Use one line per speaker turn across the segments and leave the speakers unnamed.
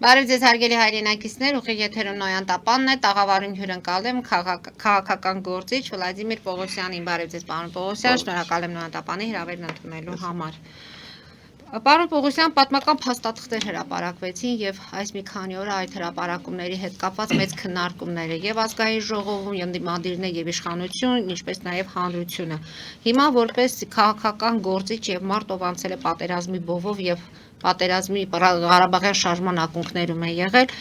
Բարև ձեզ հարգելի հայրենակիցներ, ուղիղ եթերում Նոյան Տապանն է, տաղավարին հյուրընկալ եմ քաղաքական գործիչ Վլադիմիր Պողոսյանին։ Բարև ձեզ, պարոն Պողոսյան, շնորհակալ եմ Նոյան Տապանի հրավերն ընդունելու համար։ Պարոն Պողոսյան, պատմական փաստաթղթեր հրապարակվեցին եւ այս մի քանի օր այդ հրապարակումների հետ կապված մեծ քննարկումներ եւ ազգային ժողովում եւ դիմադիրներ եւ իշխանություն, ինչպես նաեւ հանրությունը։ Հիմա որպես քաղաքական գործիչ եւ մարդ, ով անցել է պատերազմի բովով եւ պատերազմի Ղարաբաղյան շարժման ակունքներում է եղել,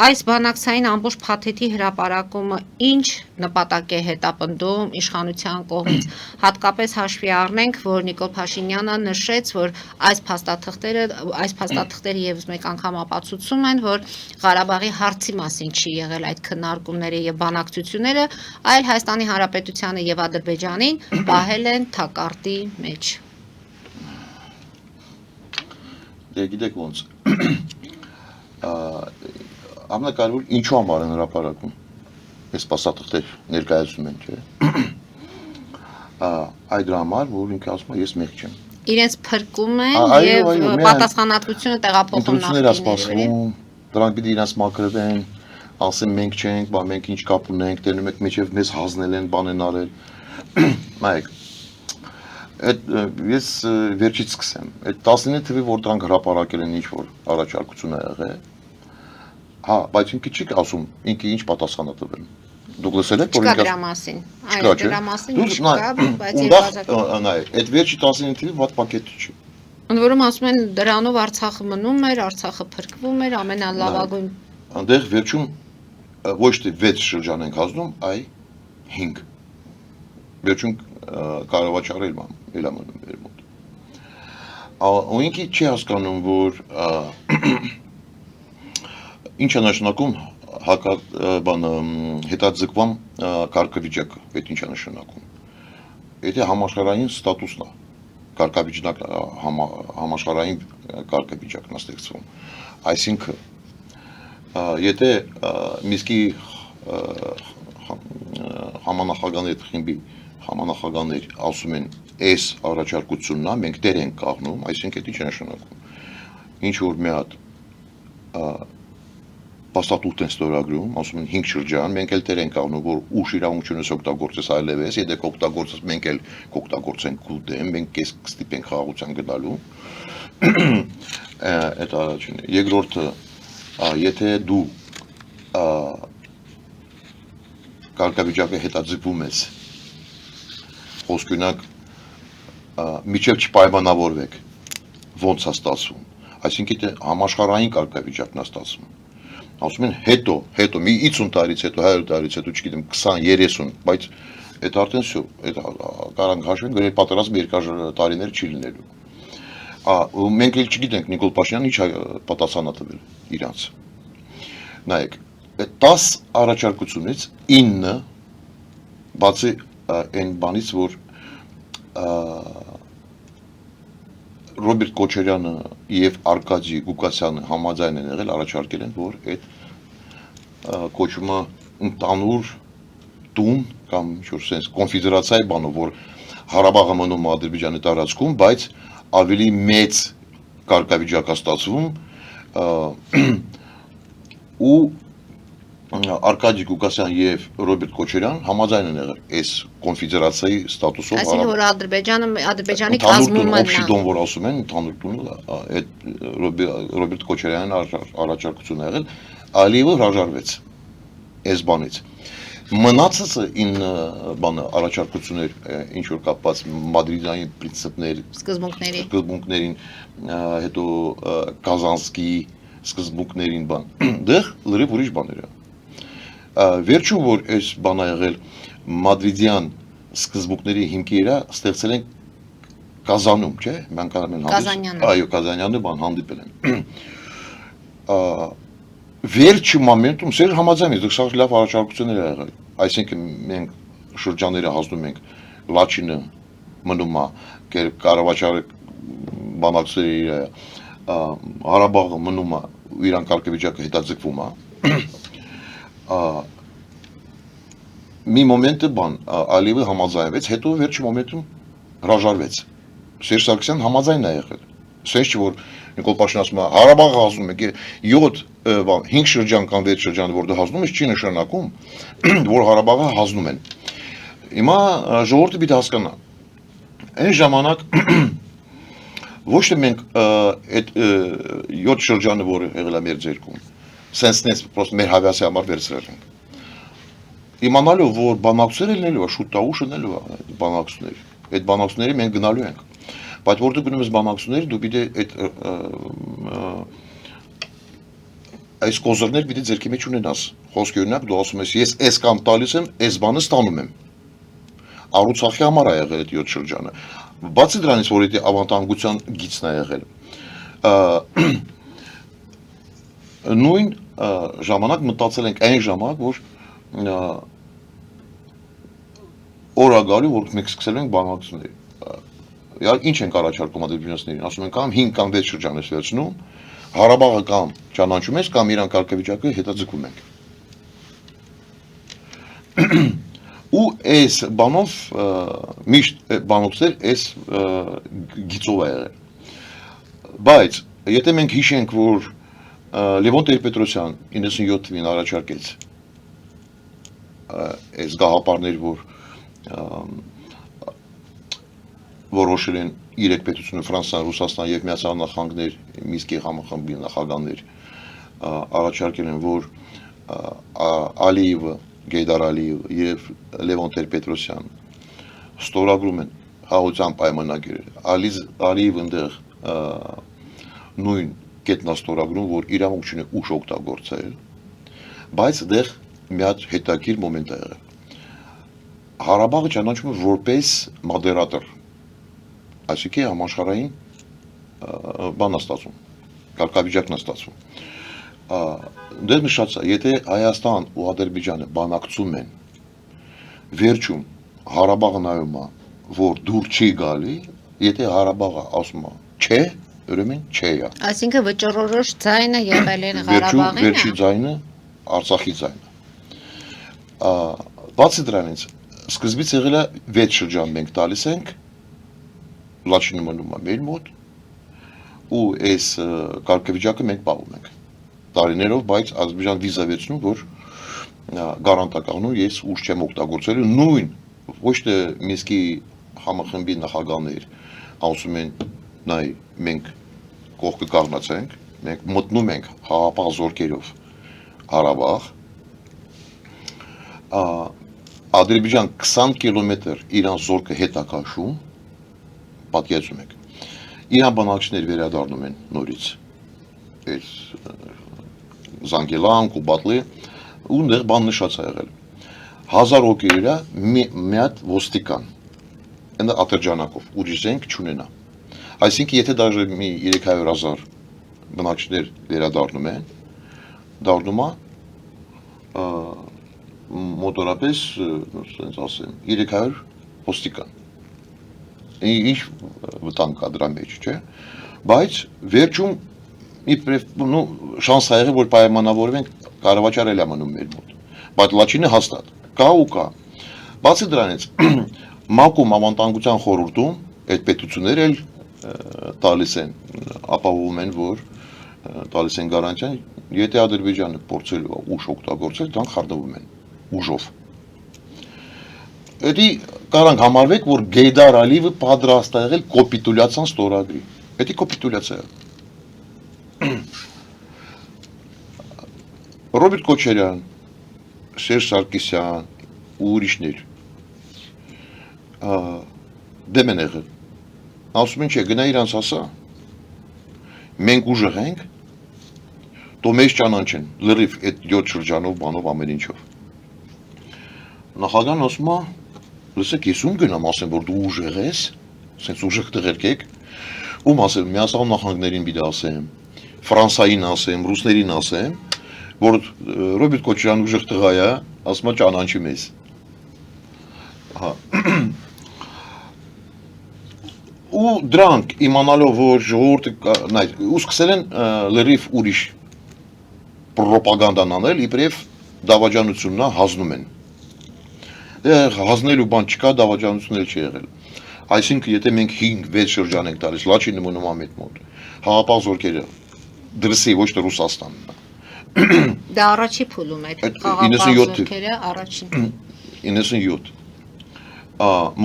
այս բանակցային ամբողջ փաթեթի հրապարակումը ինչ նպատակ է հետապնդում իշխանության կողմից, հատկապես հաշվի առնենք, որ Նիկոլ Փաշինյանը նշեց, որ այս փաստաթղթերը եւս մեկ անգամ ապացուցում են, որ Ղարաբաղի հարցի մասին չի եղել այդ քննարկումները եւ բանակցությունները, այլ Հայաստանի Հանրապետությանը եւ Ադրբեջանին պահել են թակարդի մեջ։
Դե գիտեք ոնց ամենակարևոր ինչու համար են հրապարակում այս փաստաթղթեր ներկայացնում են, չէ՞։ Այդ դրա համար, որ ինքը ասում է ես մեղք չեմ։
Իրենց փրկում են եւ պատասխանատվությունը տեղափոխում
նախկինների։ Դրանք պիտի իրենց մաքրվեն, ասեն մենք չենք, մենք ինչ կապ ունենք, տենում եք մեջև մեզ հանձնել են, բան են արել։ Նայեք, ես վերջից սկսեմ։ Այդ 19 թվի որ դրանք հրապարակել են ինչ որ առաջարկություն ա եղել։ Հա, բայց ինքը չի ասում, ինքը ինչ պատասխան ա տվել։ Դուք լսել եք, որ ինքը
դրա մասին։ Այո, դրա մասին չկա, բայց
նայեք, այդ վերջի 19 թվի ված պակետը չի։
Ընդ որում ասում են դրանով Արցախը մնում էր, Արցախը փրկվում էր, ամենալավագույն։
Այնտեղ վերջում ոչ թե 6 շրջան ենք հասնում, այ 5։ Վերջում կառավարչարը էլ մնում էր մոտ։ Ու ինքը չի հասկանում, որ ինչ է նշանակում հետաձգվամ կարգավիճակը, այդ ինչ է նշանակում։ Եթե համաշխարհային ստատուսն է, համաշխարհային կարգավիճակն է ստեղծվում։ Այսինքն, եթե Միսկի համանախագահների խմբի համանախագահներ ասում են այս առաջարկությունն է, մենք դեր ենք կաղնում, այսինքն դա ինչ է նշանակում։ Ինչ որ մի հատ փաստաթուղթ են ստորագրում, ասում են 5 շրջան, մենք էլ դեր ենք կաղնում, որ ուշ իրավունքությունս օգտագործես այլևս, եթե կօգտագործես, մենք էլ կօգտագործենք քու դեմ, մենք քեզ կստիպենք խաղաղության գնալու։ Այդ առաջինը։ Երկրորդը, եթե դու կարգավիճակը հետաձգվում ես, խոսքունակ միջև չպայմանավորվեք, ոնց է ստացվում, այսինքն համաշխարհային կարգավիճակն է ստացվում։ Ասում են հետո մի 50 տարից հետո, 100 տարից հետո, չգիտեմ, 20-30, բայց այդ արդեն всё, այդ կարանք հաշվենք, որ պատերազմը երկար տարիներ չի լինելու։ Ու մենք էլ չգիտենք Նիկոլ Փաշինյանը ինչ պատասխան ա տվել իրանց։ Նայեք, 10 առաջարկությունից 9 բացի այն բանից, որ Ռոբերտ Քոչարյանը եւ Արկադի Գուկասյանը համաձայն են եղել առաջարկել են, որ այդ կոչումը ընդանուր տուն կամ ինչ-որ sense կոնֆեդերացիայի բանով, որ Ղարաբաղը մնում Ադրբեջանի տարածքում, բայց ավելի մեծ կարգավիճակ է ստացվում ու Արկադի Գուկասյան եւ Ռոբերտ Քոչարյան համաձայն են եղել այս կոնֆեդերացիայի ստատուսով։
Այսինքն որ Ադրբեջանի կազմում են
օբշի դոն որ ասում են, ընդհանուր տունը, այդ Ռոբերտ Քոչարյանն առաջարկություն ա եղել, Ալիևը հրաժարվեց այս բանից։ Մնացածը 9 բանը առաջարկություններ, ինչ որ կապված մադրիդային պրինցիպներ, սկզբունքներին, հետո Կազանսկի սկզբունքներին բան, դեղ լրիվ ուրիշ բաներ է։ Վերջում որ այս բանը եղել մադրիդյան սկզբունքների հիմքերը ստեղծել են Կազանում, չէ՞, մենք արել են այո, Կազանյանը բան հանդիպել են։ Վերջի մոմենտում սեր համաձայն է, դուք լավ առաջարկություններ ա եղել, այսինքն մենք շրջանները հասնում ենք Լաչինը մնում է, կառավարչարը բանակցել է, Ղարաբաղը մնում է, իրան կարգավիճակը հետաձգվում է։ Մի մոմենտը բան Ալիևը համաձայնվեց, հետո վերջի մոմենտում հրաժարվեց։ Սերժ Սարգսյանն համաձայն է եղել։ Սենց չի որ Նիկոլ Փաշինյանը ասում է Ղարաբաղը հազում եք 5 շրջան կամ 6 շրջան որ դու հազնում ես չի նշանակում որ Ղարաբաղը հազնում են Հիմա ժողովուրդը պիտի հասկանա այն ժամանակ ոչ թե մենք այդ 7 շրջանը որը եղել է մեր ձերքում սենսնես պրոստը մեր հավասարի համար վերցրել ենք իմանալով որ բանակցություններ լինելու է շուտ տավուշ լինելու է բանակցություններ այդ բանակցությունների մենք գնալու ենք բայց որ դու գնում ես բանակցությունների դու պիտի այդ այս կոզերներ պիտի ձերքի մեջ ունենաս խոսքի օրինակ դու ասում ես ես այս կամ տալիս եմ այս բանը ստանում եմ Արուցախի համար է եղել այդ 7 շրջանը բացի դրանից որ դա ավանդանկության գիծն է եղել նույն ժամանակ մտածել ենք այն ժամանակ որ օրագալի որ մենք սկսել ենք բանակցություններ ինչ ենք առաջարկում ադրբեջանցիներին ասում են կամ 5 կամ 6 շրջան ես վերցնում Ղարաբաղը կամ ճանաչում ես կամ իրան կարգավիճակը հետաձգում ենք ու այս բանով միշտ բանոցներ այս գիծով է եղել բայց եթե մենք հիշենք որ Լևոն Տեր-Պետրոսյան 97 թվականին առաջարկեց այս գաղափարներ որ որոշել են 3 պետությունը Ֆրանսիան, Ռուսաստան եւ Միացյալ Նահանգներ Միսկի համախմբի նախագահներ առաջարկել են որ Ալիևը, Գեյդար Ալիևը եւ Լևոն Տեր-Պետրոսյան ստորագրում են հաղորդության պայմանագիրը Ալիևը այնտեղ նույն կետնա ստորագրում որ իրավունք ունի ուժ օգտագործել բայց դեռ մի հատ հետաքրքիր մոմենտ է եղել Ղարաբաղը ճանաչում է որպես մոդերատոր այսինքն համաշխարհային բան է ստացվում կարգավիճակն է ստացվում դեռ նշած է եթե Հայաստան ու Ադրբեջանը բանակցում են վերջում Ղարաբաղը նայում է որ դուր չի գալի եթե Ղարաբաղը ասում է չէ ուրեմն չէ է
Այսինքն վճռորոշ ձայնը եղել է Ղարաբաղին
վերջի ձայնը Արցախի ձայնը բացի դրանից սկզբից եղել է 6 շրջան մենք տալիս ենք Լաչինը մնում է մեր մոտ ու այս կարգավիճակը մենք պահում ենք տարիներով բայց Ադրբեջան վիզա վերցնում որ գարանտականում ես ուժ չեմ օգտագործելու նույն ոչ թե Միսկի համախմբի նախագահներ ասում են նայ մենք կողքը կառնացենք մենք մտնում ենք խաղապահ զորքերով Ղարաբաղ Ադրբեջան 20 կիլոմետր իրան զորքը հետ է քաշում պատկերացում եք իրան բանակցություններ վերադառնում են նորից այս Զանգելան, Կուբատլի ու նեղ բան նշած է եղել 1000 հոգիրա մի հատ ոստիկան այնա ատրճանակով ուրիշ զենք չունենա այսինքն եթե դաժե մի 300,000 բնակիչներ վերադառնում են դառնում է մոտորապես ասենց ասեմ 300 ոստիկան ինչ վտանգ կա դրա մեջ չէ բայց վերջում իբրև նո շանս ա եղել որ պայմանավորվենք կառավարել է մնում մեր մոտ բայց Լաչինը հաստատ կա ու կա բացի դրանից մակում ավանդանկության խորհրդում այդ պետությունները էլ տալիս են ապահովում են որ տալիս են գարանտիան եթե Ադրբեջանը փորձելու է ուժ օգտագործել դրանք խառնվում են ուժով Էդի կարանք համարվեք որ Գեյդար Ալիևը պատրաստ է եղել կապիտուլյացիան ստորագրի Էդի կապիտուլյացիա Ռոբերտ Քոչարյան, Սերժ Սարգսյան ու ուրիշներ դեմ են եղել ասում են չէ գնա իրանց ասա մենք ուժեղ ենք դու մեզ ճանաչեն լրիվ այդ 7 շրջանով բանով ամեն ինչով նախագահն ասում է լսեք ես ում գնամ ասեմ որ դու ուժեղ ես ասենց ուժեղ տղերք եք ում ասեմ Միացյալ Նահանգներին պիտի ասեմ Ֆրանսիային ասեմ ռուսներին ասեմ որ Ռոբերտ Քոչարյան ուժեղ տղա է ասում է ճանաչի մեզ հա ու դրանք իմանալով որ ժողովուրդը նայ ու սկսել են լրիվ ուրիշ պրոպագանդան անել իբրև դավաճանությունն է հազնում են հանձնելու բան չկա դավաճանություններ չի եղել Այսինքն եթե մենք 5-6 շրջան ենք տալիս Լաչինը մնում ամետ մոտ հաղապահ զորքերը դրսի ոչ թե Ռուսաստանն
Դա առաջի փուլում էր
Այդ
խաղապահ
97
զորքերը առաջին
97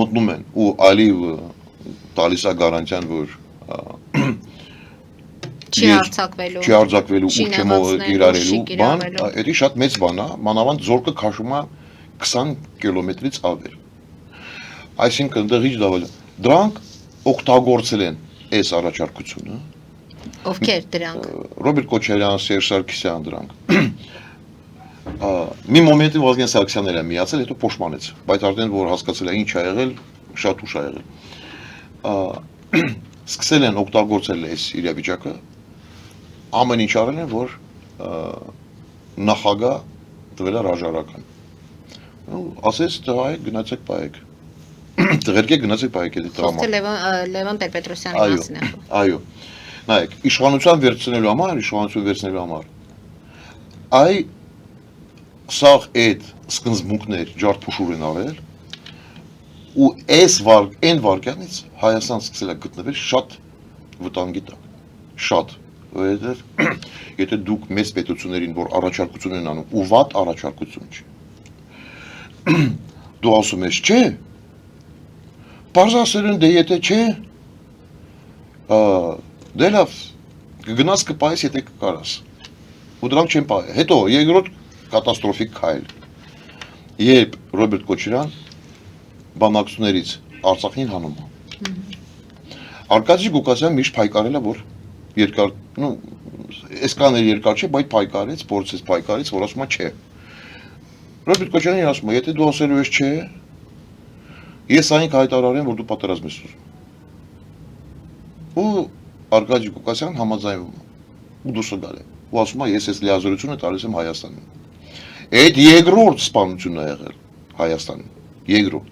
մտնում են ու Ալիևը տալիս է գարանտիան որ
չի արձակվելու
չի արձակվելու ու չմոռանալու
շիկ
բան
իրավելու։
դա շատ մեծ բան է մանավանդ զորքը քաշում է 20 կիլոմետրից ավել այսինքն դեղիչ դավալ դրանք օգտագործել են այս առաջարկությունը
Ովքեր դրանք
Ռոբերտ Քոչարյան, Սերժ Սարգսյան դրանք մի մոմենտի Վազգեն Սարգսյանն էր միացել հետո փոշմանեց բայց արդեն որ հասկացել է ինչ ա եղել շատ ուշ ա եղել սկսել են օգտագործել այս իրավիճակը ամեն ինչ արել են որ նախագահ տվել է հրաժարական ասես տղայք գնացեք պայեք Տղերքեք գնացեք պայեք էդի տրամա
Խոսքը Լևոն Տեր-Պետրոսյանի մասին է
Այո նայեք իշխանության վերցնելու համար այ սաղ այդ սկզբունքներ ջարդփուշուր են արել ու այն վարկյանից Հայաստան սկսել է գտնվել շատ վտանգի տակ շատ որովհետև եթե դուք մեծ պետություններին որ առաջարկություն են անում ու վատ առաջարկություն չի դու ասում ես չէ Պարզ ասել են դե եթե չէ դե լավ կգնաս կպայես եթե կկարաս ու դրանք չեն պահել հետո երկրորդ կատաստրոֆիկ քայլ երբ Ռոբերտ Քոչարյան բանակցություններից Արցախին հանում Արկադի Գուկասյան միշտ փայկարել է որ երկար այսքան երկար չէ բայց փայկարեց փորձեց փայկարեց որ ասում է չէ Ռոբերտ Քոչարյանն ասում է եթե դու ասելու ես չէ Ես այն հայտարարեմ, որ դու պատերազմ ես ուզում։ Ու Արկադի Գուկասյան համաձայնում է։ Ու դուրս գալ է։ Ու ասում է, ես այս լիազորությունը տալիս եմ Հայաստանին։ Այդ երկրորդ սպանությունն է եղել Հայաստանին։ Երկրորդ։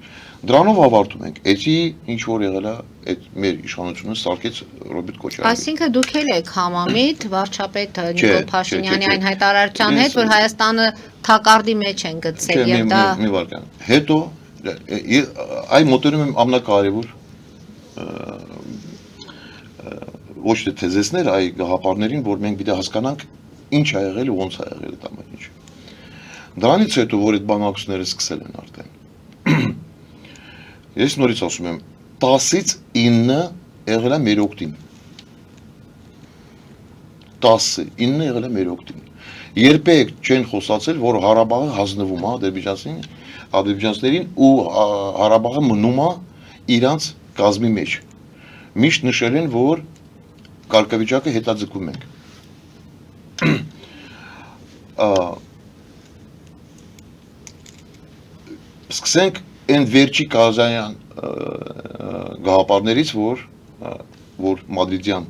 Դրանով ավարտում ենք։ Էցի ինչ որ եղել է, այդ մեր իշխանությունը սարքեց Ռոբերտ Քոչարյանը։
Այսինքն դուք էլ եք համամիտ վարչապետ Նիկոլ Փաշինյանի այն հայտարարության հետ, որ Հայաստանը թակարդի մեջ են գցել եւ դա
մի վարքան։ Հետո Այ մոտենում եմ ամենակարևոր ոչ թե թեզեսներ, այ գաղափարներին, որ մենք պիտի հասկանանք ինչ ա եղել ու ոնց ա եղել այդ ամեն ինչը։ Դրանից հետո, որ այդ բանակցությունները սկսել են արդեն։ Ես նորից ասում եմ, 10-ից 9 եղել է մեր օգտին։ 10-ը 9 եղել է մեր օգտին։ Երբեք չեն խոսացել, որ Ղարաբաղը հանձնվում է ադրբեջանցիներին ու Ղարաբաղը մնում է իրանց կազմի մեջ։ Միշտ նշել են, որ կարգավիճակը հետաձգում ենք։ Սկսենք այն վերջի Կազանյան գաղափարներից, որ մադրիդյան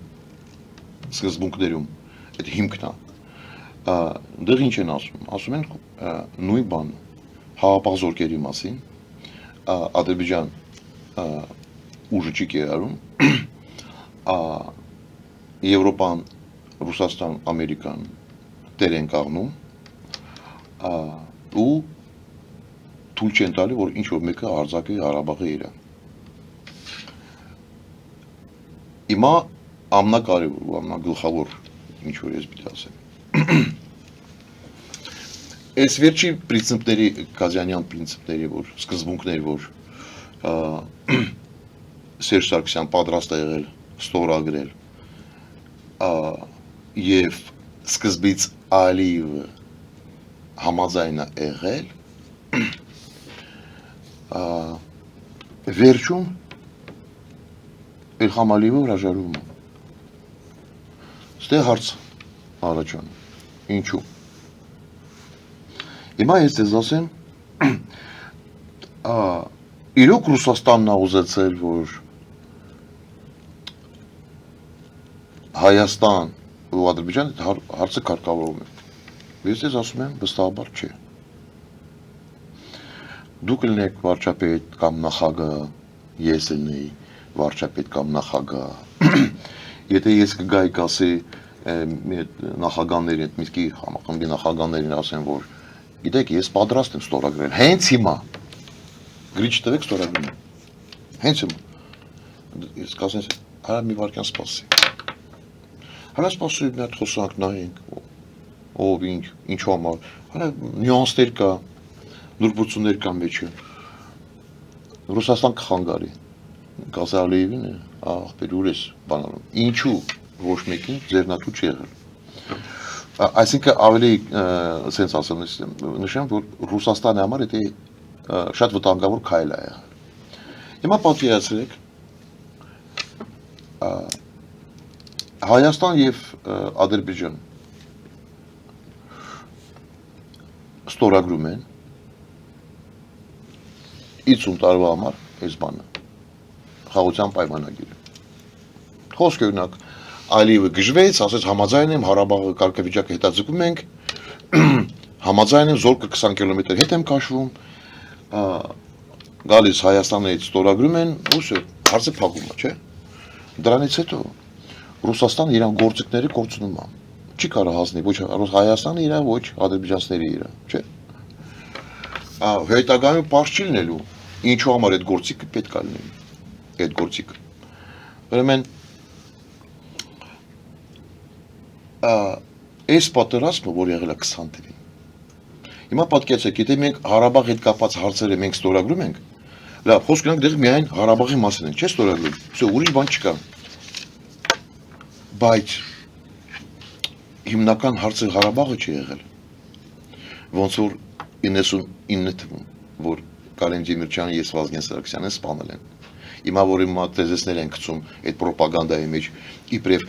սկզբունքներում այդ հիմքն է։ Դեռ ինչ են ասում։ Ասում են նույն բանը։ Հաղապահ զորքերի մասին Ադրբեջան ուժը չի կերարում Եվրոպան, Ռուսաստան, Ամերիկան տեր են կաղնում ու թույլ չեն տալի, որ ինչ-որ մեկը արձակի Ղարաբաղը իրան։ Հիմա ամենակարևոր ու ամենագլխավոր ինչ-որ ես պիտի ասեմ։ Այս վերջի պրինցիպների, Կազյանյան պրինցիպների, որ սկզբունքներ, որ Սերժ Սարգսյան պատրաստ է եղել ստորագրել եւ սկզբից Ալիևը համաձայն է եղել վերջում Իլհամ Ալիևը հրաժարվում է։ Ստե հարց առաջանում։ Ինչու՞։ Հիմա ես ձեզ ասեմ, իրոք Ռուսաստանն է ուզեցել, որ Հայաստան ու Ադրբեջան հարցը կարգավորում են։ Ես ձեզ ասում եմ, վստահաբար չէ։ Դուք լինեք վարչապետ կամ նախագահ, ես լինեի վարչապետ կամ նախագահ։ Եթե ես կգայի կասի նախագահների, այդ միտքի համախմբի նախագահներին ասեմ, որ գիտեք, ես պատրաստ եմ ստորագրել, հենց հիմա, գրիչ տվեք ստորագրում եմ, հենց հիմա, Ես կասեմ, հələ մի վարքյան սպասի։ Հələ սպասի մի հատ խոսանք նայենք, ով ինչու համար, հələ նյուանսներ կա, նուրբություններ կա մեջը։ Ռուսաստան կխանգարի, կասե Ալիևին է, աղբեր ուր ես բանանում, ինչու ոչ մեկին ձեռնատու չի եղել։ Այսինքն ավելի սենց ասեմ, նշեմ, որ Ռուսաստանի համար դա շատ վտանգավոր քայլ է եղել։ Հիմա պատկերացրեք Հայաստան եւ Ադրբեջան ստորագրում են 50 տարվա համար այս բանը խաղաղության պայմանագիրը։ Խոսքը օրինակ Ալիևը գժվեց, ասեց համաձայն եմ Ղարաբաղի կարգավիճակը հետաձգում ենք, համաձայն եմ զորքը 20 կիլոմետր հետ եմ քաշվում, գալիս Հայաստանի հետ ստորագրում են, ուսը հարցը փակում է, չէ՞։ Դրանից հետո Ռուսաստանը իր գործիքները կորցնում է։ Չի կարող հասնել ոչ Հայաստանը իր, ոչ ադրբեջանցիների իր, չէ՞։ Հետագայում պարզ չի լինելու, ինչու համար այդ գործիքը պետք է լինի։ Այդ գործիքը։ Ուրեմն այս պատերազմը, որ եղել է 20 թվականին։ Հիմա պատկերացրեք, եթե մենք Ղարաբաղի հետ կապված հարցերը մենք ստորագրում ենք, լավ, խոսք գնանք դեռ միայն Ղարաբաղի մասին ենք, չէ՞ ստորագրում։ Всё, ուրիշ բան չկա։ Բայց հիմնական հարցը Ղարաբաղը չի եղել։ Ոնց որ 99 թվում, որ Կարեն Ջեմիրճյանը եւ Վազգեն Սարգսյանը սպանել են։ Հիմա որ հիմա տեզեսներ են գցում այդ ռոպագանդայի մեջ, իբրև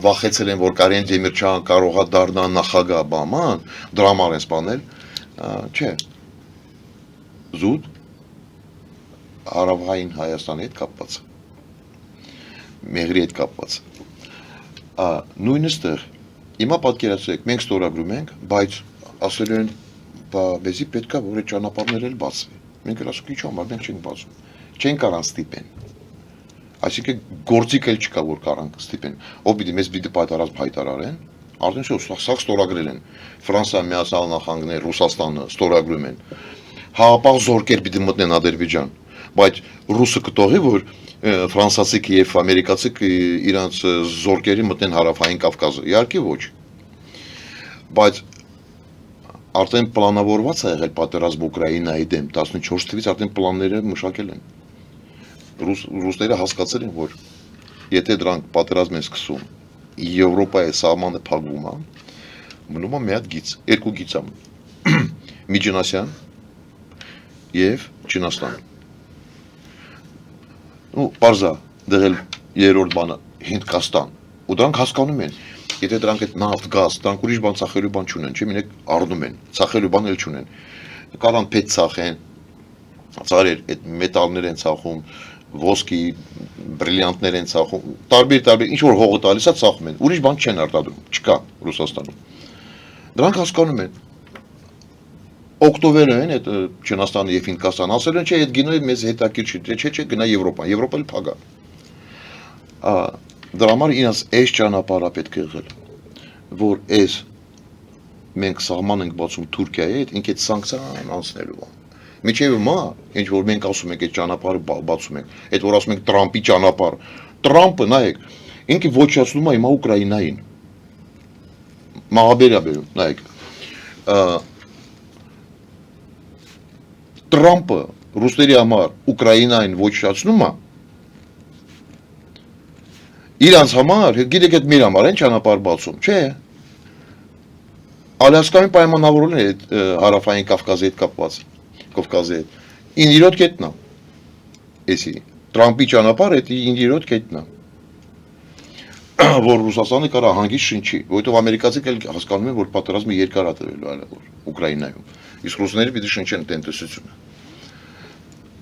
վախեցել են, որ Կարեն Ջեմիրճյանը կարող է դառնալ նախագահ, բաման, դրա համար են սպանել, չէ։ Զուտ Հարավային Հայաստանի հետ կապված։ Մեղրի հետ կապված։ Նույնիսկ հիմա պատկերացրեք, մենք ստորագրում ենք, բայց ասել են, բեզի պետքա որ այդ ճանապարհները էլ բացվի։ Մենք էլ ասում ենք, ինչու՞ համար մենք չենք բացում։ Չեն կարան ստիպեն։ Այսինքն գործիք էլ չկա որ կարան ստիպեն։ Ով պիտի մեզ պիտի պայտարած հայտարարեն, արդեն սա ստորագրել են։ Ֆրանսիա, Միացյալ Նահանգներ, Ռուսաստանը ստորագրում են։ Հապաղ զորքեր պիտի մտնեն Ադրբեջան, բայց ռուսը կտողի որ ֆրանսիացիք եւ ամերիկացիք իրանց զորքերի մտնեն հարավային Կովկասը։ Իհարկե ոչ։ Բայց արդեն պլանավորված է եղել պատերազմ Ուկրաինայի դեմ 14 թվականից արդեն պլանները մշակել են։ Ռուսները հասկացել են, որ եթե դրանք պատերազմ են սկսում, Եվրոպայի սահմանը փակվում է, մնում է մի հատ գիծ, երկու գիծ է։ Միջինասիան եւ Չինաստան։ Ու բարձա դեղել երրորդ բանը Հնդկաստան։ Ու դրանք հասկանում են, եթե դրանք այդ նավթ, գազ, դրանք ուրիշ բան ծախելու բան չունեն, չէ՞, մենակ առնում են, ծախելու բան էլ չունեն։ Կարան փետ ծախեն, ծարեր այդ մետալներ են ծախում, ոսկի, բրիլյանտներ են ծախում, տարբեր ինչ որ հողը տալիս է ծախում են, ուրիշ բան չեն արտադրում, չկա Ռուսաստանում։ Դրանք հասկանում են։ Օկտոբեր են այդ Չինաստանը եւ Հնդկաստանը ասել են, չէ, այդ գինը մեզ հետաքրքիր չի, չէ, գնա Եվրոպա, Եվրոպան փագա։ Դրա համար ինձ այս ճանապարհը պետք է եղել, որ այս մենք սահման ենք բացում Թուրքիայի հետ, ինք այդ սանկցիան անցնելու է։ Միջև հիմա, ինչ որ մենք ասում ենք այդ ճանապարհը բացում ենք, այդ որ ասում ենք Տրամպի ճանապարհ, Տրամպը նայեք, ինքը ոչնչացնում է հիմա Ուկրաինային։ Մահաբերաբերում, նայեք։ Տրամպը ռուսների համար Ուկրաինային ոչնչացնում է։ Իրանց համար, գիտեք այդ մեր համար են ճանապարհ բացում, չէ։ Ալյասկային պայմանավորել է այդ հարավային Կովկասի հետ կապված, Կովկասի հետ։ 97 կետն է։ Էսի Տրամպի ճանապարհը այդ 97 կետն է։ Որ Ռուսաստանը կարա հանգիստ շնչի, որովհետև ամերիկացիք էլ հասկանում են, որ պատերազմը երկար է տևելու այլ որ Ուկրաինայում։ Իսկ ռուսները պիտի շնչեն տնտեսությունը։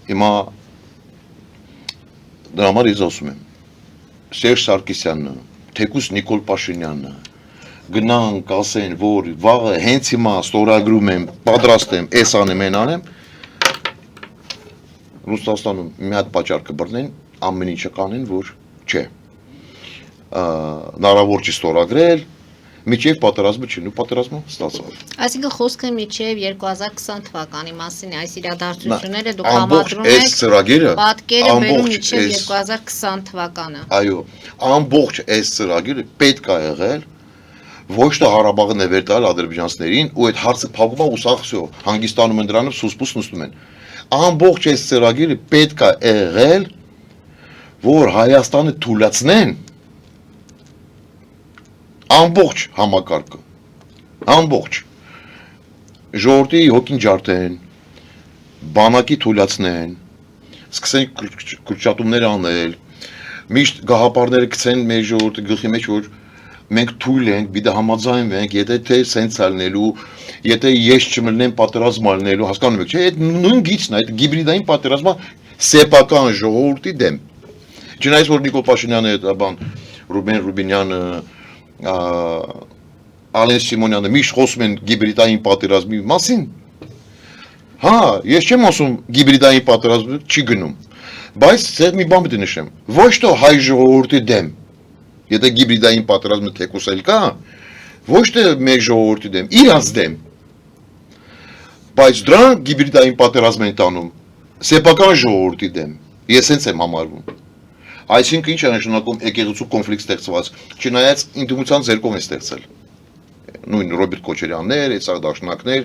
Հիմա դրա համար ես ասում եմ Սերժ Սարգսյանը, թեկուզ Նիկոլ Փաշինյանը գնանք ասեն, որ վաղը հենց հիմա ստորագրում եմ, պատրաստ եմ, էս անեմ, այն անեմ, Ռուսաստանում մի հատ պատճառ կբռնեն, ամեն ինչը կանեն, որ չէ։ Հնարավոր չի ստորագրել, միջև պատերազմը չլինի, պատերազմը ստացավ։
Այսինքն խոսքը միջև 2020 թվականի մասին է, այս իրադարձությունները դուք
ամբողջ
համադրում
այս
եք
ծրագիրը,
պատկերը բերում
ամբողջ
միջև
այս
2020 թվականը։
այո, ամբողջ այս ծրագիրը պետք է եղել ոչ թե Ղարաբաղը նվեր տալ ադրբեջանցիներին ու այդ հարցը փակում է ու սա всё հանգստանում են դրանով սուսպուս նստում են։ Ամբողջ այս ծրագիրը պետք է եղել, որ Հայաստանը թույլատնեն ամբողջ համակարգը, ամբողջ ժողովրդի հոգին ջարդեն, բանակի թույլատնեն, սկսեն կրճատումներ անել, միշտ գաղափարները գցեն մեր ժողովրդի գլխի մեջ, որ մենք թույլ ենք, պիտի համաձայնվենք, եթե թե սենց ալնելու, եթե ես չմնեմ պատերազմ ալնելու, հասկանում եք, չէ, այդ նույն գիծն է, այդ գիբրիդային պատերազմը սեփական ժողովրդի դեմ։ Չնայած որ Նիկոլ Փաշինյանը այդ բան Ռուբեն Ռուբինյանը, Ալեն Սիմոնյանը միշտ խոսում են գիբրիդային պատերազմի մասին։ Հա, ես չեմ ասում գիբրիդային պատերազմը չի գնում, բայց ձեր մի բան պետք է նշեմ, ոչ թե հայ ժողովրդի դեմ, եթե գիբրիդային պատերազմը թեկուս էլ կա, ոչ թե մեր ժողովրդի դեմ, իրանց դեմ, բայց դրան գիբրիդային պատերազմ են տանում, սեփական ժողովրդի դեմ, ես հենց եմ համարվում։ Այսինքն ինչ է նշանակում եկեղեցու կոնֆլիկտ ստեղծված, չնայած ինտիմության ձեռքով են ստեղծել։ Նույն Ռոբերտ Քոչարյաններ, այդ սաղդաշնակներ,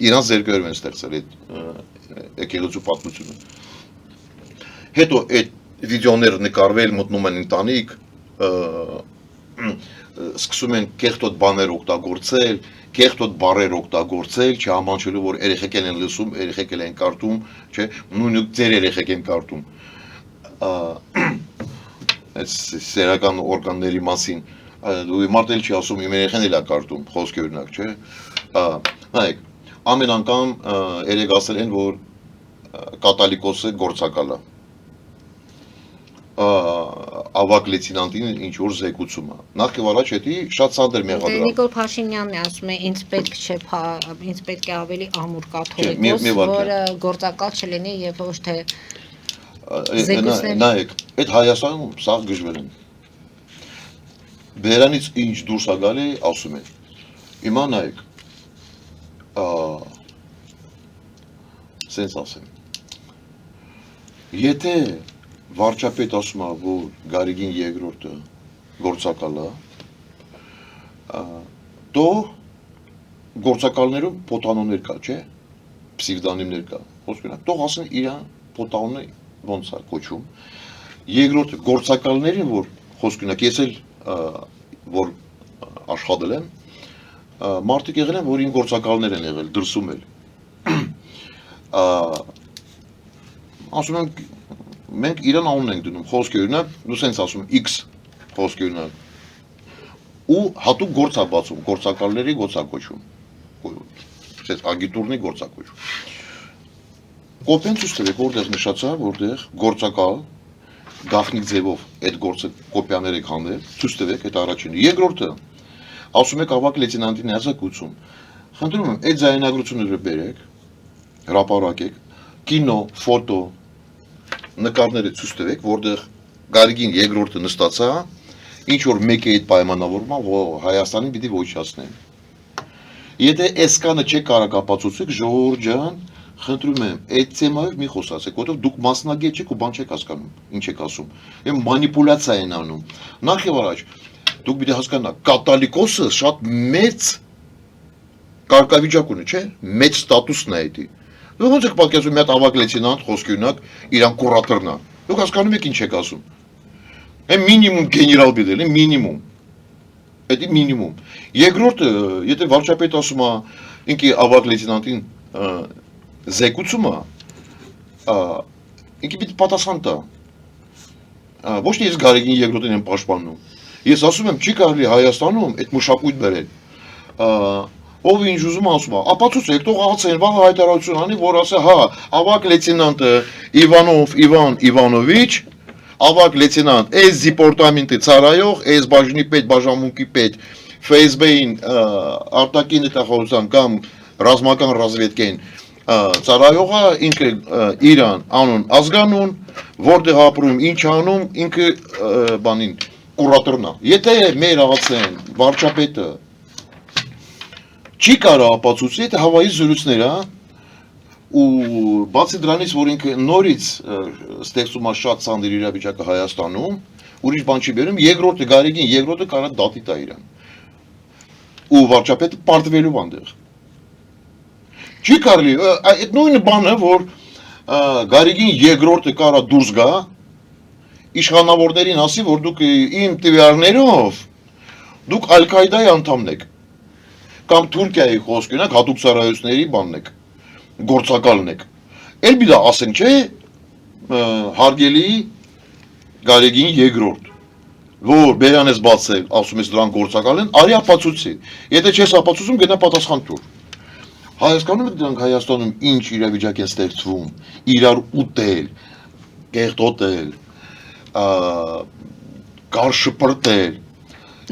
իրանց ձեռքերով են ստեղծել այդ եկեղեցու պատմությունը։ Հետո այդ վիդեոները նկարվել, մտնում են ընտանիք, սկսում են կեղտոտ բաներ օգտագործել, կեղտոտ բառեր օգտագործել, չհամանչելու որ երեխեք են լսում, երեխեք են կարդում, չէ, նույնը ձեր երեխեք են կարդում։ Այս սերական օրգանների մասին մարդ էլ չի ասում իմ երեխան էլ է կարդում, խոսքի օրինակ, չէ։ Նայեք, ամեն անգամ երեք ասել են, որ կաթոլիկոսը գործակալ է։ Ավակ լեյտենանտին ինչ որ զեկուցում է։ Նախ եւ առաջ էդի շատ ցածր մեղադրում։
Նիկոլ Փաշինյանն է ասում է, ինձ պետք չէ, ինձ պետք է ավելի ամուր կաթոլիկոս, որը գործակալ չլինի եւ ոչ թե
Նայեք, այդ Հայաստանում սաղ գժվել են։ Բերանից ինչ դուրս է գալի, ասում են։ Հիմա նայեք, սենց ասեմ։ Եթե վարչապետ ասում է, որ Գարեգին երկրորդը գործակալ է, то գործակալներում պոտանոներ կա, չէ, պսիվդանիմներ կա, խոսքերն, թող ասեն իրան պոտանոնը ոնց է կոչում, երկրորդը գործակալներին, որ խոսքերն, ես էլ որ աշխատել եմ, մարդիկ եղել են, որ իմ գործակալներ են եղել, դրսում էլ, ասում են, մենք իրան անուն ենք դնում, խոսքի օրինակ, դու սենց ասում X խոսքի օրինակ, ու հատուկ գործ է բացում, գործակալների գործակոչում, սենց ագիտուրնի գործակոչում։ Կոպեն ցույց տվեք, որտեղ նշած է, որտեղ գործակալ, գաղտնիք ձևով այդ գործը կոպիաներ եք հանել, ցույց տվեք այդ առաջինը։ Երկրորդը, ասում եք ավակ լեյտենանտի նյարդայնություն, խնդրում եմ, այդ ձայնագրությունները բերեք, հրապարակեք, կինո, ֆոտո, նկարները ցույց տվեք, որտեղ Գարեգին երկրորդը նստած է, ինչ որ մեկը այդ պայմանավորվում է, որ Հայաստանին պիտի ոչնչացնեն։ Եթե այս կանը չեք կարող ապացուցեք, ժողովուրդ ջան, խնդրում եմ, այդ թեմայով մի խոսացեք, որովհետև դուք մասնագետ չեք ու բան չեք հասկանում, ինչ եք ասում։ Եմ մանիպուլյացիա են անում։ Նախ եւ առաջ, դուք պիտի հասկանաք, կաթոլիկոսը շատ մեծ կարգավիճակ ունի, չէ՞, մեծ ստատուսն է դա։ Դուք ոնց եք պատկերացնում մի հատ ավակ լեյտենանտ խոսքի օրինակ իրան կուրատորն է։ Դուք հասկանում եք ինչ եք ասում։ Այն մինիմում գեներալ բիդել, մինիմում։ Դա մինիմում։ Երկրորդը, եթե վարչապետ ասում է ինքի ավակ լեյտենանտին զեկուցումը, ինքի պիտի պատասխան տա։ Ոչ թե ես Գարեգին երկրորդին եմ պաշտպանում։ Ես ասում եմ, չի կարելի Հայաստանում այդ մշակույթ բերել։ Ով ինչ ուզում ասում է, ապացուցեք, թող ացեն, վաղ հայտարարություն անի, որ ասե, հա, ավակ լեյտենանտը Իվանով Իվան Իվանովիչ, ավակ լեյտենանտ, այս դիպորտամենտի ծառայող, այս բաժնի պետ, բաժանմունքի պետ, ՖՍԲ-ին արտաքին հետախուզության կամ ռազմական ռազմետկային ծառայողը ինքը իրան անուն ազգանուն, որտեղ ապրում, ինչ անում, ինքը բանին կուրատորն է։ Եթե մեր աղացեն վարչապետը Չի կարող ապացուցի, թե հավայի զրույցներ, հա։ Ու բացի դրանից, որ ինքը նորից ստեղծում է շատ ցանդիր իրավիճակը Հայաստանում, ուրիշ բան չի բերում, երկրորդը Գարեգին, երկրորդը կարա դատի տա իրան։ Ու վարչապետը պարտվելու բանդեղ։ Չի կարելի, այդ նույն բանը, որ Գարեգին երկրորդը կարա դուրս գա, իշխանավորներին ասի, որ դուք իմ տվյալներով դուք Ալ-Կայդայի անդամն եք, կամ Թուրքիայի խոսք ունեք, հատուկ ծառայությունների բանն եք, գործակալն եք։ Էլ մի դա ասենք, չէ, հարգելի Գարեգին երկրորդ, որ բերանես բացել, ասում ես դրան գործակալ են, արի ապացուցի։ Եթե չես ապացուցում, գնա պատասխան տուր։ Հասկանում եք դրանք Հայաստանում ինչ իրավիճակ է ստեղծվում, իրար ուտել, կեղտոտել, կար շպրտել։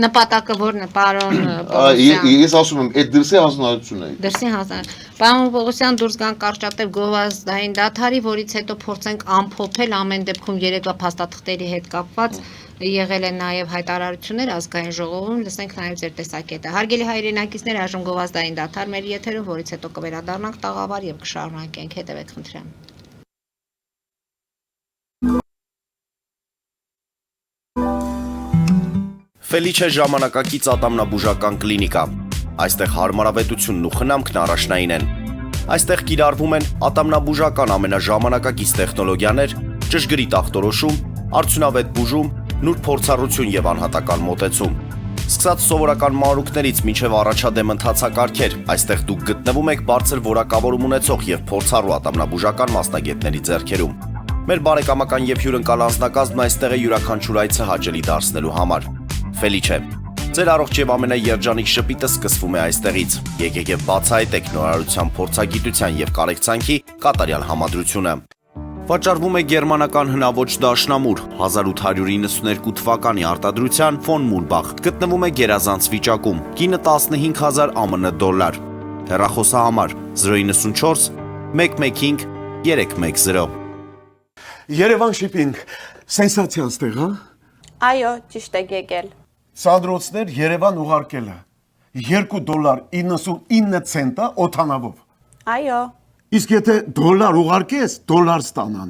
Նպատակը որն է, պարոն Պողոսյան։
Ես ասում եմ, այդ դրսի հանձնարարությունն է։
Դրսի հանձնարարություն։ Պարոն Պողոսյան, դուրս գան կարճատև գովազդային դադարի, որից հետո փորձենք ամփոփել ամեն դեպքում երեկվա փաստաթղթերի հետ կապված եղել են նաև հայտարարություններ ազգային ժողովում, լսենք նաև ձեր տեսակետը։ Հարգելի հայրենակիցներ, այժմ գովազդային դադար մեր եթերում, որից հետո կվերադառնանք տաղավար եւ կշարունակենք, հետևեք խնդրեմ։
Ֆելիչե ժամանակակից ատամնաբուժական կլինիկա։ Այստեղ հարմարավետությունն ու խնամքն առաջնային են։ Այստեղ կիրառվում են ատամնաբուժական ամենաժամանակակից տեխնոլոգիաներ, ճշգրիտ ախտորոշում, արդյունավետ բուժում, նուրբ փորձառություն եւ անհատական մոտեցում։ Սկսած սովորական մանրուքներից մինչև առաջադեմ ընթացակարգեր, այստեղ դուք գտնվում եք բարձր որակավորում ունեցող եւ փորձառու ատամնաբուժական մասնագետների ձեռքերում։ Մեր բարեկամական եւ հյուրընկալ անձնակազմն այստեղ է յուրաքանչյուր այցը հաճելի դարձնելու համար։ Ֆելիչե, ձեր առողջ եւ ամենաերջանիկ շպիտը սկսվում է այստեղից։ Եկեք եւ բացահայտեք նորարարության փորձագիտության եւ կարեկցանքի կատարյալ համադրությունը։ Վաճառվում է գերմանական հնաոճ դաշնամուր 1892 թվականի արտադրության ֆոն Մուրբախ։ Գտնվում է գերազանց վիճակում։ Կինը 15000 ԱՄՆ դոլար։ Հեռախոսահամար 094 115 310։
Երևան շիփինգ, սենսացիա ստեղ, հա։
Այո, ճիշտ եք եկել։
Սանդրոցներ Երևան ուղարկելը $2.99 օթանավով։
Այո,
Իսկ եթե դոլար ուղարկես, դոլար ստանան։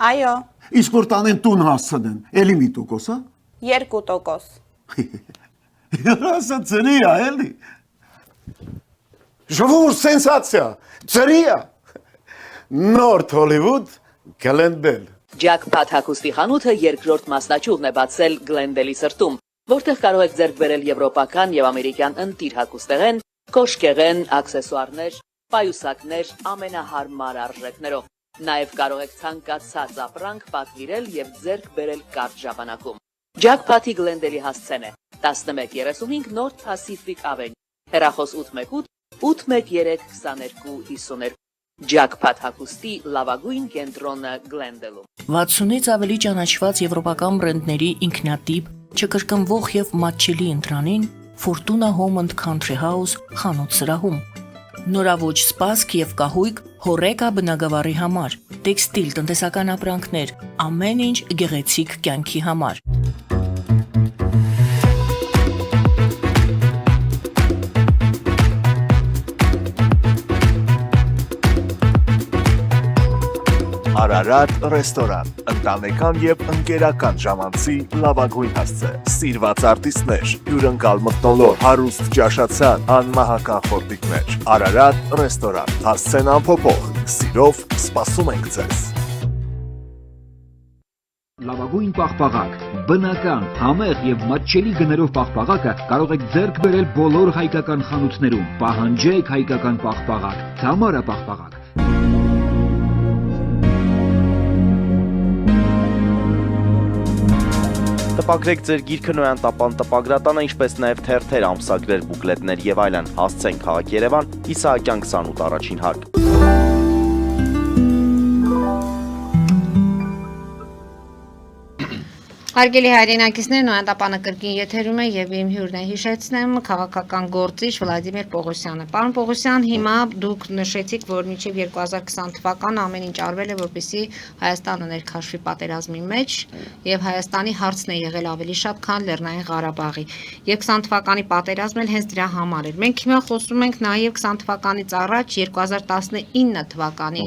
այո,
Իսկ որ տանեն տուն հասցնեն, էլի մի տոկոս, հա։
2%։
Ասա ծրի է, էլի։ Ժողովուրդ սենսացիա, ծրի է։ Նորթ Հոլիվուդ, Գլենդել։
Ջաքփաթ հագուստի խանութը երկրորդ մասնաճյուղն է բացել Գլենդելի սրտում, որտեղ կարող եք ձեռք բերել եվրոպական եւ ամերիկյան ընտիր հագուստեղեն, կոշկեղեն, աքսեսուարներ, պայուսակներ ամենահարմար արժեքներով։ Նաև կարող եք ցանկացած ապրանք պատվիրել եւ ձեռք բերել կարճ ժամանակում։ Ջաքփաթի Գլենդելի հասցեն է 1135 North Pacific Avenue, հեռախոս 818 813 2252։ Ջաքփաթ հագուստի լավագույն կենտրոնը Գլենդելում։
60-ից ավելի ճանաչված եվրոպական բրենդների ինքնատիպ, չկրկնվող եւ մատչելի ընտրանին Fortuna Home and Country House խանութ սրահում։ Նորավոճ սպասք եւ կահույք հորեկա բնագավառի համար, տեքստիլ տնտեսական ապրանքներ, ամեն ինչ գեղեցիկ կյանքի համար։
Արարատ ռեստորան, ընտանեկան եւ ընկերական ժամանցի լավագույն հասցե, սիրված արտիստներ, հյուրընկալ մթնոլորտ, հարուստ ճաշացան, անմահական խորտիկներ։ Արարատ ռեստորան, հասցեն անփոփոխ, սիրով սպասում ենք ձեզ։
Լավագույն պաղպաղակ, բնական, համեղ եւ մատչելի գներով պաղպաղակը կարող եք ձեռք բերել բոլոր հայկական խանութներում։ Պահանջեք հայկական պաղպաղակ, Թամարա պաղպաղակ։
Տպագրեք ձեր գիրքը Նոյան տապան տպագրատանը, ինչպես նաև թերթեր, ամսագրեր, բուկլետներ եւ այլն։ Հասցեն քաղաք Երևան, Իսահակյան 28 առաջին հարկ։
Հարգելի հայրենակիցներ, նոյանդապանը կրկին եթերում է եւ իմ հյուրն է հիշեցնեմ քաղաքական գործիչ Վլադիմիր Պողոսյանը։ Պարոն Պողոսյան, հիմա դուք նշեցիք, որ մինչեւ 2020 թվականը ամեն ինչ արվել է, որպեսզի Հայաստանը ներքաշվի պատերազմի մեջ եւ Հայաստանի հարցն է եղել ավելի շատ, քան Լեռնային Ղարաբաղի։ Եվ 20 թվականի պատերազմն էլ հենց դրա համար էր։ Մենք հիմա խոսում ենք նաեւ 20 թվականից առաջ 2019 թվականի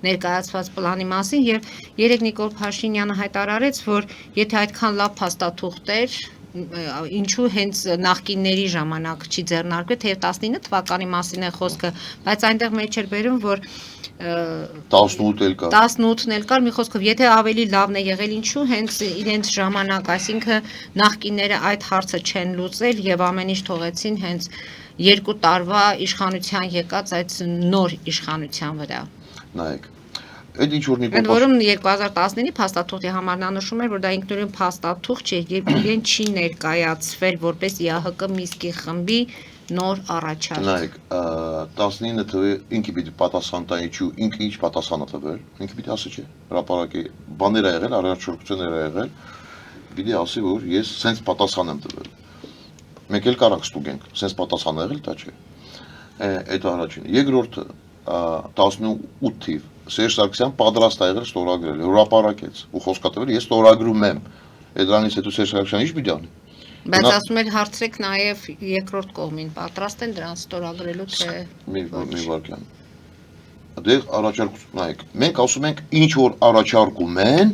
ներկայացված պլանի մասին եւ երեք Նիկոլ Փաշինյանը հայտարարեց, որ եթե այդքան լավ փաստաթուղթ էր, ինչու հենց նախկինների ժամանակ չի ձեռնարկվել, թեև 19 թվականի մասին է խոսքը, բայց այնտեղ մեջ էր բերում, որ
18 էլ կա։
18-ն էլ կար, մի խոսքով, եթե ավելի լավն է եղել, ինչու հենց իրենց ժամանակ, այսինքն նախկինները այդ հարցը չեն լուծել եւ ամեն ինչ թողեցին հենց 2 տարվա իշխանության եկած այդ նոր իշխանության վրա։
Նայեք, այդ ինչ որ
Ընդ որում 2019-ի փաստաթուղթի համար նա նշում էր, որ դա ինքնուրույն փաստաթուղթ չէ եւ իրեն չի ներկայացվել որպես ՀՀԿ Միսկի խմբի նոր առաջարկ։
Նայեք, 19 թվի ինքը պիտի պատասխան տա ինչու, ինքը ինչ պատասխան է տվել, ինքը պիտի ասի չէ, հրապարակի բաներ ա եղել, առաջարկություններ ա եղել, պիտի ասի, որ ես սենց պատասխան եմ տվել։ Մենք էլ կարանք ստուգենք, սենց պատասխան ա եղել, դա չէ։ Այդ առաջինը։ Երկրորդը 18 թիվ Սերժ Սարգսյան պատրաստ ա եղել ստորագրել, հրապարակեց ու խոսքա տվել, ես ստորագրում եմ։ Այդ դրանից հետո Սերժ Սարգսյանը ինչ պիտի անի։
Բայց ասում էր հարցրեք նաև երկրորդ կողմին, պատրաստ են դրան ստորագրելու թե
մի վարքյան։ Դեղ առաջարկություն, նայեք, մենք ասում ենք ինչ որ առաջարկում են,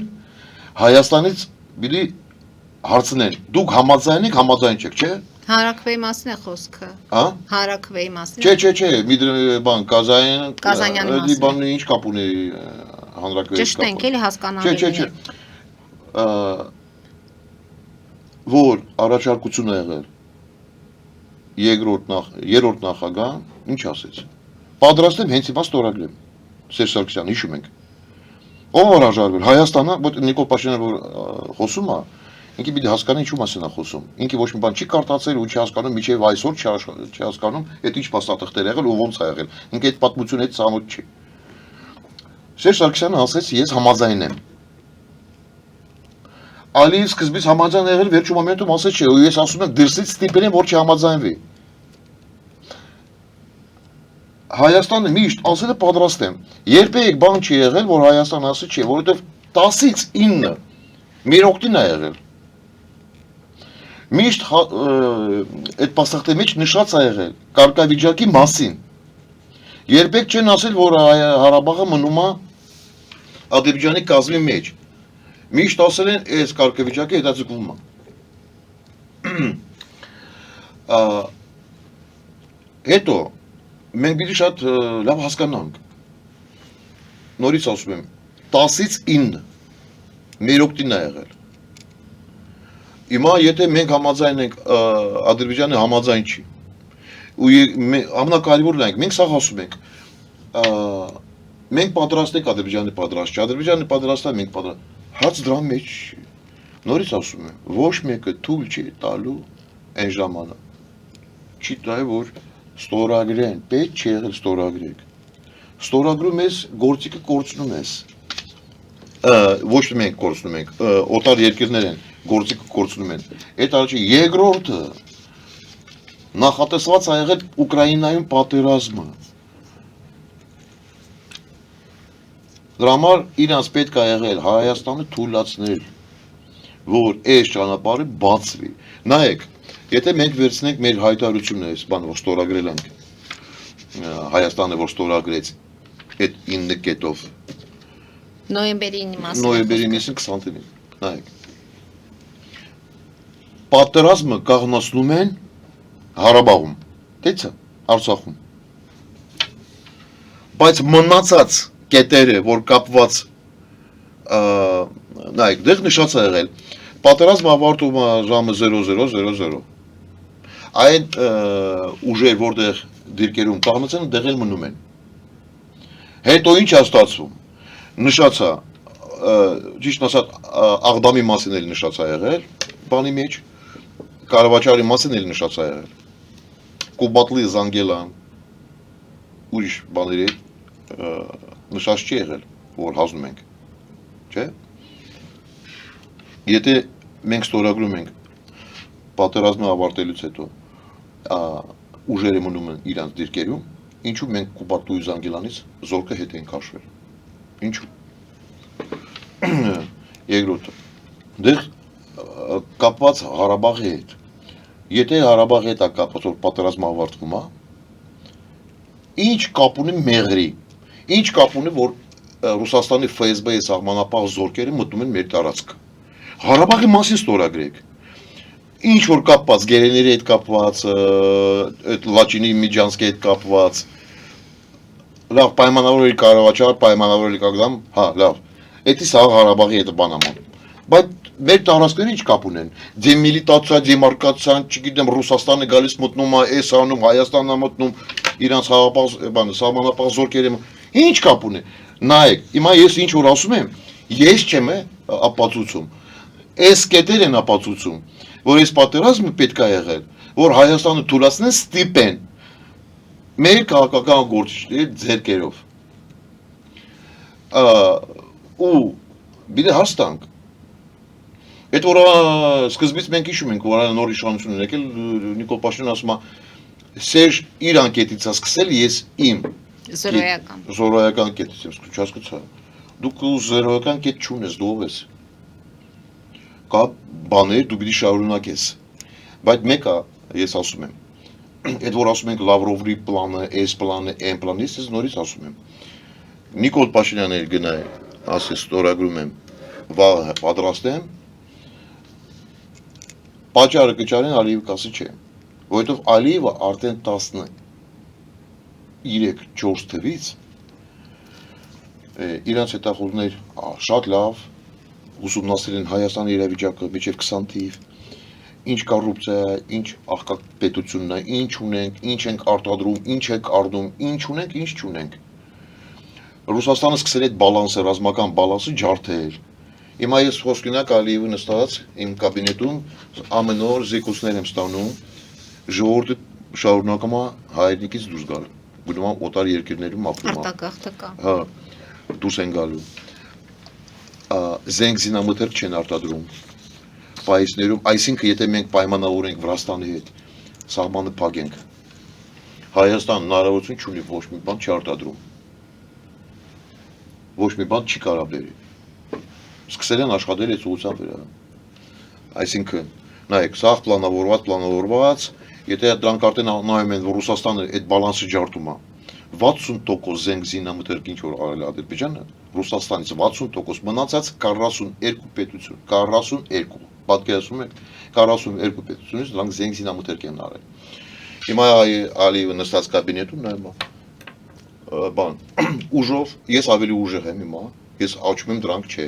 Հայաստանից պիտի հարցնեն, դուք համաձայն եք, համաձայն չեք, չէ՞։
Հանրաքվեի մասին է խոսքը։
Հա?
Հանրաքվեի մասին։
Չէ, մի բան,
Կազանյանի մասին։
բանը ինչ կապ ունի հանրաքվեի։
Ճշտ ենք, էլի հասկանալի։
Չէ։ Որ առաջարկություն է եղել երրորդ նախագահ, ինչ ասեց։ Պատրաստ եմ հենց հիմա ստորագրեմ։ Սերժ Սարգսյան, հիշում ենք։ Ով հրաժարվել, Հայաստանը, որ Նիկոլ Փաշինյանը որ խոսում է, ինքը պիտի հասկանա ինչու մասին է խոսում։ Ինքը ոչ մի բան չի կարտացել ու չի հասկանում, միջև այսօր չի հասկանում, այդ ինչ փաստաթղթեր եղել ու ոնց է եղել։ Ինքը այդ պատմությունը հետ ծանոթ չի։ Սերժ Սարգսյանը ասեց, ես համաձայն եմ։ Ալիև սկզբից համաձայն եղել, վերջում մոմենտում ասեց չէ, ու ես ասում եմ դրսից ստիպել եմ, որ չհամաձայնվի։ Հայաստանը միշտ ասել է պատրաստ եմ։ Երբեք բան չի եղել, որ Հայաստանը ասի չէ, որովհետև 10-ից 9 մեր օգտին է եղել։ Միշտ այդ փաստաթղթի մեջ նշած է եղել կարգավիճակի մասին։ Երբեք չեն ասել, որ Ղարաբաղը մնում է Ադրբեջանի կազմի մեջ։ Միշտ ասել են, այս կարգավիճակը հետաձգվում է։ Հետո մենք պիտի շատ լավ հասկանանք։ Նորից ասում եմ, 10-ից 9 մեր օգտին է եղել։ Հիմա եթե մենք համաձայն ենք, Ադրբեջանը համաձայն չի։ Ու ամենակարևորն է, մենք սա ասում ենք, մենք պատրաստ ենք, Ադրբեջանը պատրաստ չի, Ադրբեջանը պատրաստ է, մենք պատրաստ։ Հարց դրա մեջ չի։ Նորից ասում եմ, ոչ մեկը թույլ չի տալու այն ժամանակ։ Չի տա որ ստորագրեն, պետք չի եղել ստորագրեք։ Ստորագրում ես, գործիքը կորցնում ես։ Ոչ թե մենք կորցնում ենք, օտար երկրներ են, գործիքը կորցնում են։ Այդ առաջի երկրորդը նախատեսված է եղել Ուկրաինայում պատերազմը։ Դրա համար իրանց պետք է եղել Հայաստանը թույլաtsնել, որ այս ճանապարհը բացվի։ Նայեք, եթե մենք վերցնենք մեր հայտարարությունը, այս բանը որ ստորագրել ենք, Հայաստանը որ ստորագրեց այդ 9 կետով։
Նոյեմբերի 9-ի մասին։
Նոյեմբերի 9-ին 20 թվականին։ Նայեք։ Պատերազմը կաղնացնում են Ղարաբաղում, դեցա, Արցախում։ Բայց մնացած կետերը, որ կապված նայեք, դեղ նշած է եղել, պատերազմը ավարտվում է ժամը 00:00։ Այն ուժեր, որտեղ դիրքերում կաղնացել են, դեղ էլ մնում են։ Հետո ինչ է ստացվում։ Նշած է, ճիշտ ասած, Աղդամի մասին էլ նշած է եղել, բանի մեջ, Կարավաճարի մասին էլ նշած է եղել։ Կուբատլի Զանգելան, ուրիշ բաների նշած չի եղել, որ հազնում ենք, չէ։ Եթե մենք ստորագրում ենք պատերազմը ավարտելուց հետո ուժերը մնում են իրանց դիրքերում, ինչու մենք Կուբատուի Զանգիլանից զորքը հետ ենք քաշվել։ Ինչու։ Երկրորդը, դեռ կապված Ղարաբաղի հետ։ Եթե Ղարաբաղի հետ է կապված, որ պատերազմը ավարտվում է, ինչ կապ ունի մեղրի, ինչ կապ ունի, որ Ռուսաստանի ՖՍԲ-ի սահմանապահ զորքերը մտնում են մեր տարածքը։ Ղարաբաղի մասին ստորագրեք։ Ինչ որ կապված, գերեների հետ կապված, Լաչինի Միջանսկի հետ կապված, լավ, պայմանավորել կառավարչար, պայմանավորել կգամ, հա, լավ, էդի սա Ղարաբաղի հետ բանաման, բայց մեր տարածքները ինչ կապ ունեն, դեմիլիտացիա, դեմարկացիա, չգիտեմ, Ռուսաստանը գալիս մտնում է, էս անում, Հայաստանն է մտնում, իրանց սահմանապահ զորքերը, ինչ կապ ունի, նայեք, հիմա ես ինչ որ ասում եմ, ես չեմ ապացուցում, այս կետեր են ապացուցում, որ այս պատերազմը պետք է եղել, որ Հայաստանը թույլատնեն ստիպեն մեր քաղաքական գործիչների ձեռքերով։ Ու բիդե հաստանք։ Այդ որ սկզբից մենք հիշում ենք, որ նոր իշխանություն են եկել, Նիկոլ Փաշինյանը ասում է, Սերժ իր անկետից է սկսել, ես իմ զորոյական կետից եմ սկսել, դուք զորոյական կետ չունես, դու ով ես։ Կա բաներ, դու պիտի շարունակես, բայց մեկը ես ասում եմ, այդ որ ասում ենք Լավրովի պլանը, այս պլանը, այն պլանը, ես նորից ասում եմ, Նիկոլ Փաշինյանը գնա, ասես ստորագրում եմ, վաղը պատրաստեմ, պատճառը կճարեն Ալիևի կասի չէ, որովհետև Ալիևը արդեն 13-4 թվից իրանց հետախուզներ շատ լավ ուսումնասիրել են Հայաստանի իրավիճակը մինչև 20 թիվ, ինչ կոռուպցիա է, ինչ աղքատպետությունն է, ինչ ունենք, ինչ ենք արտադրում, ինչ ենք առնում, ինչ ունենք, ինչ չունենք։ Ռուսաստանը սկսել է այդ բալանսը, ռազմական բալանսը ջարդել։ Հիմա ես խոսքինակ Ալիևը նստած իմ կաբինետում ամեն օր զեկույցներ եմ ստանում, ժողովուրդը շարունակում է հայրենիքից դուրս գալ, գնում է օտար երկրներում ապրում է։
Արտագաղթը կա։
Հա, դուրս են գալու։ Զենք զինամթերք չեն արտադրում պայիսներում, այսինքն եթե մենք պայմանավորենք Վրաստանի հետ, սահմանը փակենք, Հայաստան հնարավորություն չունի ոչ մի բան չարտադրում, ոչ մի բան չի կարող բերի, սկսել են աշխատել այդ ուղղության վրա, այսինքն, նայեք, սաղ պլանավորված, եթե դրանք արդեն նայում են, որ Ռուսաստանը այդ բալանսը ջարդում է, 60% զենք զինամթերք ինչ որ արել է Ադրբեջանը, Ռուսաստանից 60%, մնացած 42 պետություն, 42, պատկերացնում եք, 42 պետությունից դրանք զենք զինամթերք են արել։ Հիմա Ալիևը նստած կաբինետում նայում է, բան, ուժով, ես ավելի ուժեղ եմ հիմա, ես աչում եմ դրանք չէ,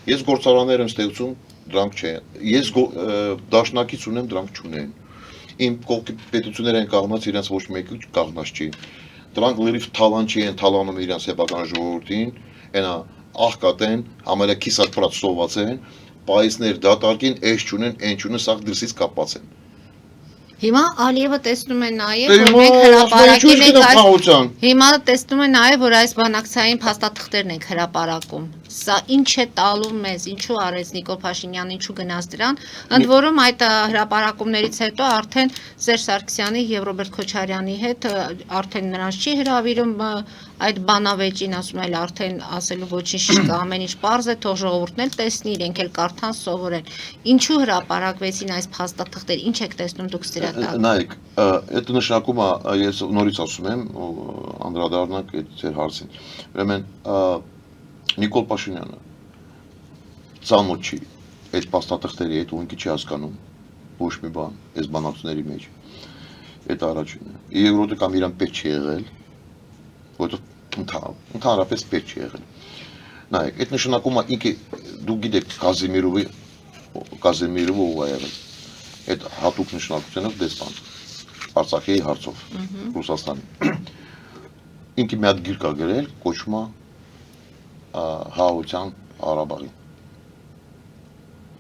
ես գործարաններ եմ ստեղծում, դրանք չէ, ես դաշնակից ունեմ, դրանք չունեն, իմ կողքի պետություններ են կաղնած, իրենց ոչ մեկը կաղնած չի, դրանք լրիվ թալանչի են թալանում իրենց սեփական ժողովրդին, այնա աղքատ են, համարյա քիսակրած սոված են, պայիսներ դատարկին, էս չունեն, այն չունեն, սաղ դրսից կապված են։
Հիմա Ալիևը տեսնում է նաև, որ մենք հրապարակել ենք այս հիմա տեսնում է նաև, որ այս բանակցային փաստաթղթերն ենք հրապարակում։ Սա ինչ է տալու մեզ, ինչու արեց Նիկոլ Փաշինյանը, ինչու գնաց դրան։ Ընդ որում այդ հրապարակումներից հետո արդեն Սերժ Սարգսյանի եւ Ռոբերտ Քոչարյանի հետ արդեն նրանց չի հրավիրում այդ բանավեճին, ասում էլ արդեն ասելու ոչինչ չկա, ամեն ինչ պարզ է, թող ժողովուրդն էլ տեսնի, իրենք էլ կարդան, սովորեն։ Ինչու հրապարակվեցին այս փաստաթղթեր, ինչ եք տեսնում դուք սրա տակ։
Նայեք, այդ նշանակում է, ես նորից ասում եմ, անդրադառնանք այդ ձեր հարցին։ Ուրեմն Նիկոլ Փաշինյանը ծանոթ չի այդ փաստաթղթերի հետ, ունքի չի հասկանում ոչ մի բան այս բանակցությունների մեջ։ Այդ առաջինը։ Երկրորդը կամ իրան պետք չի եղել, որովհետև ընդհանրապես պետք չի եղել։ Նայեք, այդ նշանակում է ինքը դուք գիտեք Կազիմիրովը ով է եղել։ Այդ հատուկ նշանակությունով դեսպան Արցախի հարցով Ռուսաստանի։ Ինքը մի հատ գիրք է գրել, կոչվում է Հաղորդության Ղարաբաղին։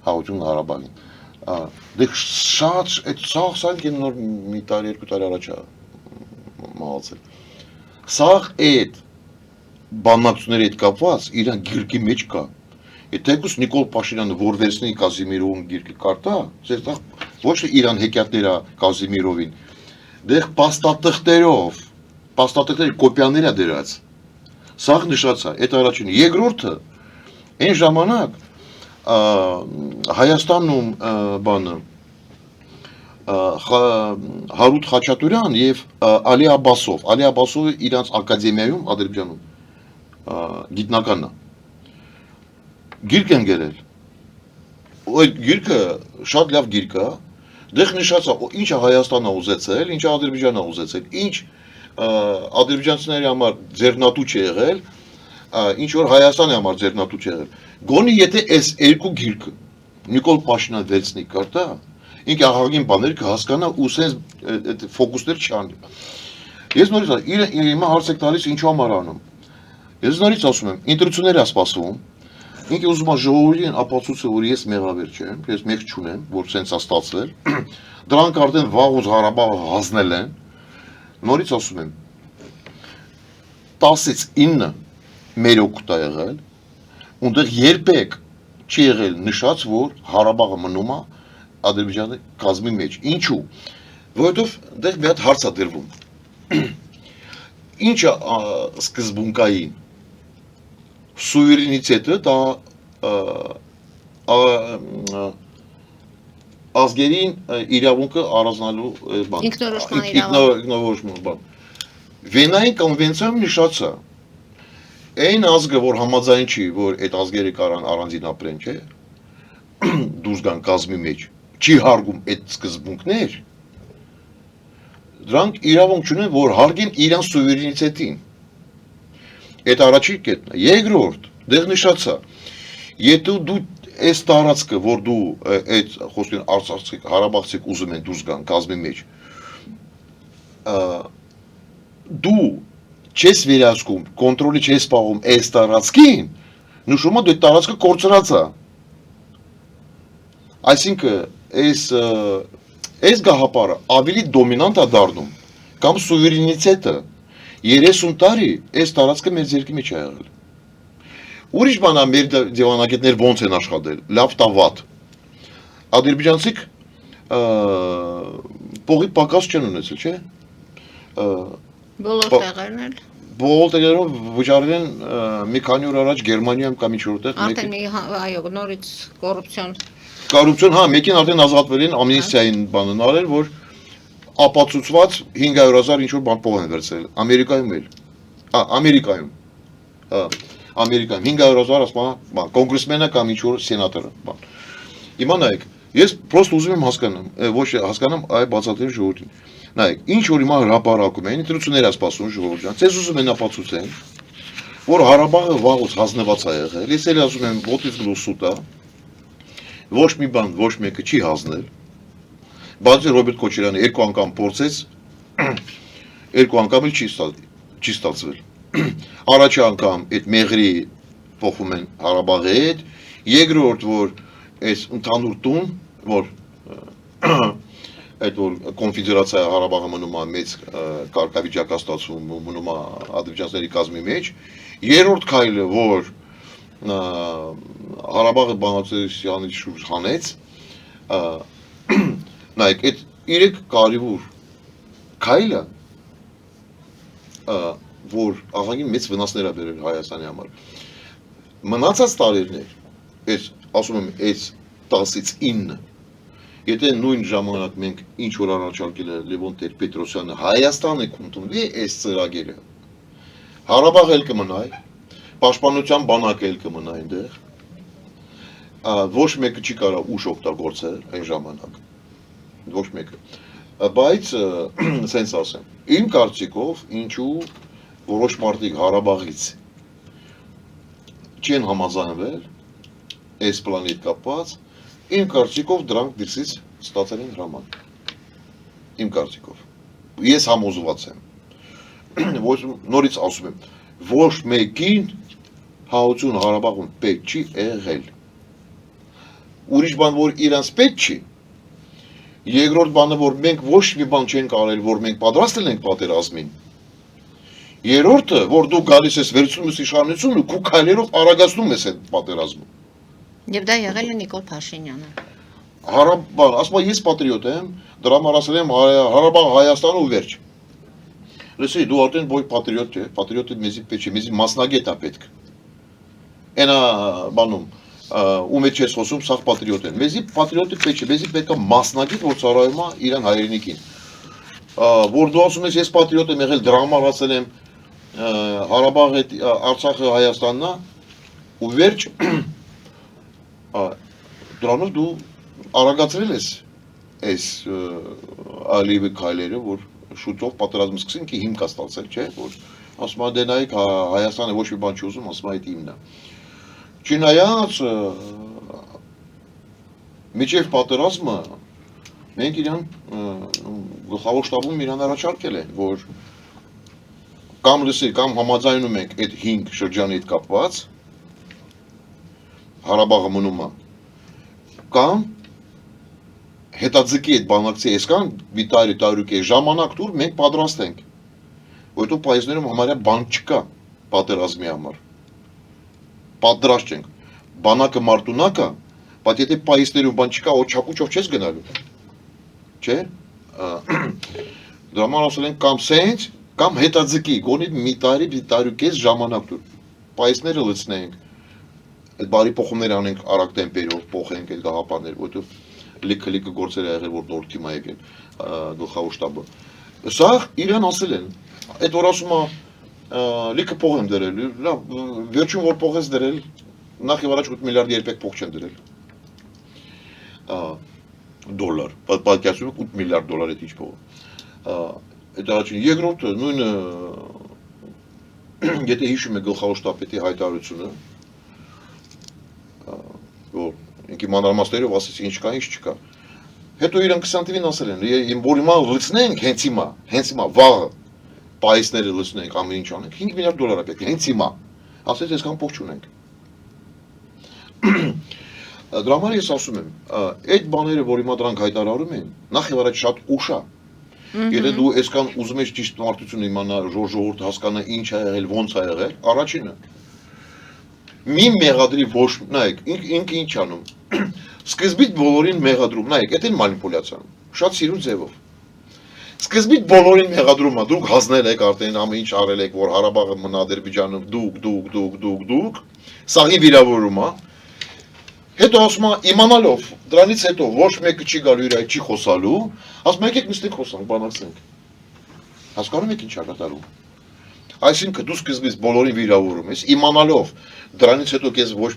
Հաղորդություն Ղարաբաղին։ Դե շատ այդ սաղ նոր մի տարի, երկու տարի առաջ է մահացել։ Սաղ այդ բանակցությունների հետ կապված իրան գիրքի մեջ կա։ Թեկուս Նիկոլ Փաշինյանը որ վերցնի Կազիմիրովին գիրքը կարտա, ցերտա ոչ թե Իրան հեքիաթներա Կազիմիրովին, դեղ պաստատեղտերի կոպիաներ է դրած։ Սաղ նշած է, այդ առաջինը։ Երկրորդը, այն ժամանակ Հայաստանում բանը Հարութ Խաչատուրյան եւ Ալի Աբասովը իրանց ակադեմիայում Ադրբեջանում գիտնականն է։ Գիրք են գրել։ Այդ գիրքը շատ լավ գիրք է։ Դեղ նշած է ինչ Հայաստանն է ուզեցել, ինչ Ադրբեջանն է ուզեցել, ինչ ադրբեջանցիների համար ձեռնատու չի եղել, ինչ որ Հայաստանի համար ձեռնատու չի եղել։ Գոնի եթե այս երկու գիրքը Նիկոլ Փաշինյանը վերցնի կարտա, ինքը ահագին բաներ կհասկանա ու սենց ֆոկուսներ չանի։ Ես նորից հիմա հարց եք տալիս ինչու համար անում։ Ես նորից ասում եմ, ինտրուցիաներ է սպասվում։ Ինքը ուզում է ժողովրդին ապացուցի, որ ես մեղավեր չեմ, ես մեկ չունեմ, որ սենց է ստացվել։ Դրանք արդեն վաղուց Ղարաբաղը հանձնել են։ Նորից ասում եմ 10-ից 9 մեր օգուտ է եղել, ունդեղ երբեք չի եղել նշած, որ Ղարաբաղը մնում է Ադրբեջանի կազմի մեջ։ Ինչու՞։ Որովհետև դեռ մի հատ հարց է դրվում։ Ինչը սկզբունքային սուվերենիտետը դա ազգերին իրավունքը առանձնալու բան։ Ինքնորոշման բան։ Վենային կոնվենցիայում նշած է այն ազգը, որ համաձայն չի, որ այդ ազգերը կարան առանձին ապրեն, չէ, դուրս գան կազմի մեջ, չի հարգում այդ սկզբունքներ, դրանք իրավունք չունեն, որ հարգեն իրան սուվերենիտետին։ Այդ առաջին կետն է։ Երկրորդ, դեղ նշած է, եթե դու այս տարածքը, որ դու այդ խոսքին արցախցիք, հարաբաղցիք ուզում են դուրս գան կազմի մեջ, դու չես վերահսկում, կոնտրոլի չես պահում այս տարածքին, նշում է դու այդ տարածքը կորցրած է։ Այսինքն այս գաղափարը ավելի դոմինանտ է դառնում, կամ սուվերենիտետը 30 տարի այս տարածքը մեր ձեռքի մեջ է եղել։ Ուրիշ բան է մեր դիվանագետներ ոնց են աշխատել, լավ տա վատ։ Ադրբեջանցիք փողի պակաս չեն ունեցել, չէ՞։
Բոլոր տեղերն էլ։
Բոլոր տեղերով վճարել են մի քանի օր առաջ Գերմանիայում կամ ինչ որտեղ։
Արդեն այո, նորից կոռուպցիոն։
Կոռուպցիոն, հա, մեկին արդեն ազատվել են ամնիստիային բանն արել, որ ապացուցված 500,000 ինչ որ բան փող են վերցրել։ Ամերիկայում էլ։ Ամերիկայում 500,000 ասма, կոնգրեսմենը կամ ինչ որ սենատորը, բան։ Հիմա նայեք, ես պրոստ ուզում եմ հասկանամ, ոչ հասկանամ այ բացատրել ժողովրդին։ Նայեք, ինչ որ հիմա հրապարակում են, ինտրուցիաներ է սպասում ժողովրդյան, ցեզ ուզում են ապացուցեն, որ Ղարաբաղը վաղուց հանձնված է եղել, ես էլ ասում եմ ոտից գլուսուտ է, ոչ մի բան, ոչ մեկը չի հանձնել, բացի Ռոբերտ Քոչարյանը երկու անգամ փորձեց, երկու անգամ էլ չի ստացվել։ Առաջի անգամ այդ մեղրի փոխում են Ղարաբաղի հետ, երկրորդ որ այս ընդհանուր տուն, որ այդ որ կոնֆեդերացիա Ղարաբաղը մնում է մեծ կարգավիճակ ստացվում, մնում է ադրբեջանցիների կազմի մեջ, երրորդ քայլը որ Ղարաբաղը բանակցությունների շուրջ հանեց, նայեք այդ 3 կարևոր քայլը որ աղագին մեծ վնասներ է բերել Հայաստանի համար։ Մնացած տարիներ, այս ասում եմ, այս 10-ից 9, եթե նույն ժամանակ մենք ինչ որ առաջարկել է Լևոն Տեր-Պետրոսյանը Հայաստանը կընդունվի այս ծրագիրը, Ղարաբաղը էլ կմնա, պաշտպանության բանակը էլ կմնա այնտեղ, ոչ մեկը չի կարող ուժ օգտագործել այն ժամանակ, ոչ մեկը, բայց սենց ասեմ, իմ կարծիքով ինչու որոշ մարդիկ Ղարաբաղից չեն համաձայնվել այս պլանի հետ կապված, իմ կարծիքով դրանք դրսից ստացել են հրաման։ Իմ կարծիքով։ Ես համոզված եմ։ Նորից ասում եմ, ոչ մեկին հաղորդություն Ղարաբաղում պետք չի եղել։ Ուրիշ բան, որ իրանց պետք չի։ Երկրորդ բանը, որ մենք ոչ մի բան չենք արել, որ մենք պատրաստել ենք պատերազմին։ Երրորդը, որ դու գալիս ես վերցնում ես իշխանությունը, քու քայլերով արագացնում ես այդ պատերազմը։
Եվ դա եղել է Նիկոլ Փաշինյանը։
Ասма ես պատրիոտ եմ, դրա համար ասել եմ Հարաբաղ Հայաստանը ու վերջ։ Լսի, դու արդեն ոչ պատրիոտ չէ, պատրիոտը մեզի պետք չէ, մեզի մասնագետ է պետք։ Այնա բանում, ում հետ չես խոսում, սաղ պատրիոտ են։ Մեզի պատրիոտը պետք չէ, մեզի պետք է մասնագետ, որ ծառայում է իրան հայրենիքին։ Որ դու ասում ես, ես պատրիոտ եմ եղել, դրա համար ասել եմ Հարաբաղը, Արցախը Հայաստանն է, ու վերջ դրանով դու արագացրել ես այս Ալիևի քայլերը, որ շուտով պատերազմը սկսին, ki հիմք է ստացել, չէ, որ ասում է դե նայեք Հայաստանը ոչ մի բան չի ուզում, ասում է այդ իմն է։ Չնայած միջև պատերազմը մենք իրան գլխավոր շտաբում իրան առաջարկել են, որ կամ լսի, կամ համաձայնում ենք այդ 5 շրջանի հետ կապված Հարաբաղը մնում է, կամ հետաձգի այդ բանակցի այսքան վիտարի տարուկի ժամանակ դուր մենք պատրաստ ենք, որտեղ պայուսներում համարյա բան չկա պատերազմի համար, պատրաստ չենք, բանակը մարտունակա, բայց եթե պայուսներում բան չկա, օչապուչով չես գնալու, չէ, դրա համար ասել ենք կամ սենց, կամ հետաձգի, գոնի մի տարուկի ժամանակ դուր, պայուսները լցնենք, այդ բարի փոխումներ անենք արագ տեմպերով, փոխենք այդ գաղափարներ, որտեղ լիքը գործեր է եղել, որ նոր թիմ է եկել գլխավոր շտաբը։ Սա իրան ասել են, այդ որ ասում է լիքը փող եմ դրել, լավ, վերջում որ փող ես դրել, նախ եւ առաջ 8 միլիարդ երբեք փող չեն դրել։ Դոլար, պատկերացնում եք 8 միլիարդ դոլար այդ ինչ փող։ Այդ առաջին երկրորդը նույնը եթե հիշում եք գլխավոր շտաբի հայտարարությունը, որ ինքի մանրամասներով ասեց ինչ կա, ինչ չկա։ Հետո իրան 20 թվին ասել են, որ հիմա լցնենք հենց հիմա, վաղը պայիսները լցնենք, ամեն ինչ անենք, 5 միլիարդ դոլար է պետք, հենց հիմա։ Ասեց այսքան փող չունենք։ Դրա համար ես ասում եմ, այդ բաները, որ հիմա դրանք հայտարարում են, նախ եւ առաջ շատ ուշ է։ Եթե դու այսքան ուզում ես ճիշտ մարդություն իմանալ, ժողովուրդ հասկանա ինչ է եղել, ոնց է եղել, առաջինը մի մեղադրի ոչ, նայեք, ինքը ինչ անում, սկզբից բոլորին մեղադրում, նայեք, այդ են մանիպուլյացիան, շատ սիրուն ձևով, սկզբից բոլորին մեղադրում է, դուք հասնել եք արդեն ամեն ինչ արել եք, որ Հարաբաղը մնա Ադրբեջանում, դուք, սաղի վիրավորում է, հետո ասում է իմանալով, դրանից հետո ոչ մեկը չի գալու իր այդ չի խոսալու, ասում եկեք նստենք խոսանք, բանակցենք, հասկանում եք ինչ է կատարում։ Այսինքն դու սկզբից բոլորին վիրավորում ես, իմանալով դրանից հետո քեզ ոչ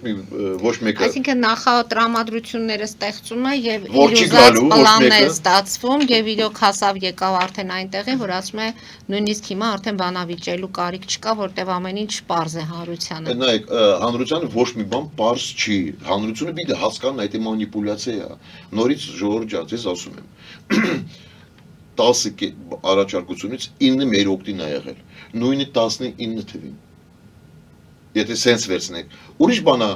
մեկը
Այսինքն նախատրամադրությունները ստեղծում է եւ իրոք պլաններ ստացվում եւ իրոք հասավ եկավ արդեն այնտեղին, որ ասում է նույնիսկ հիմա արդեն բանավիճելու կարիք չկա, որտեվ ամեն ինչ պարզ է հանրությանը։
Նայեք, հանրությանը ոչ մի բան պարզ չի, հանրությունը պիտի հասկանա այդ մանիպուլյացիա է, նորից ժողովուրդ ջան, ես ասում եմ 10 առաջարկությունից 9 մեր օգտին է եղել, նույնը 19 թվին։ Եթե սենց վերցնեք, ուրիշ բան է,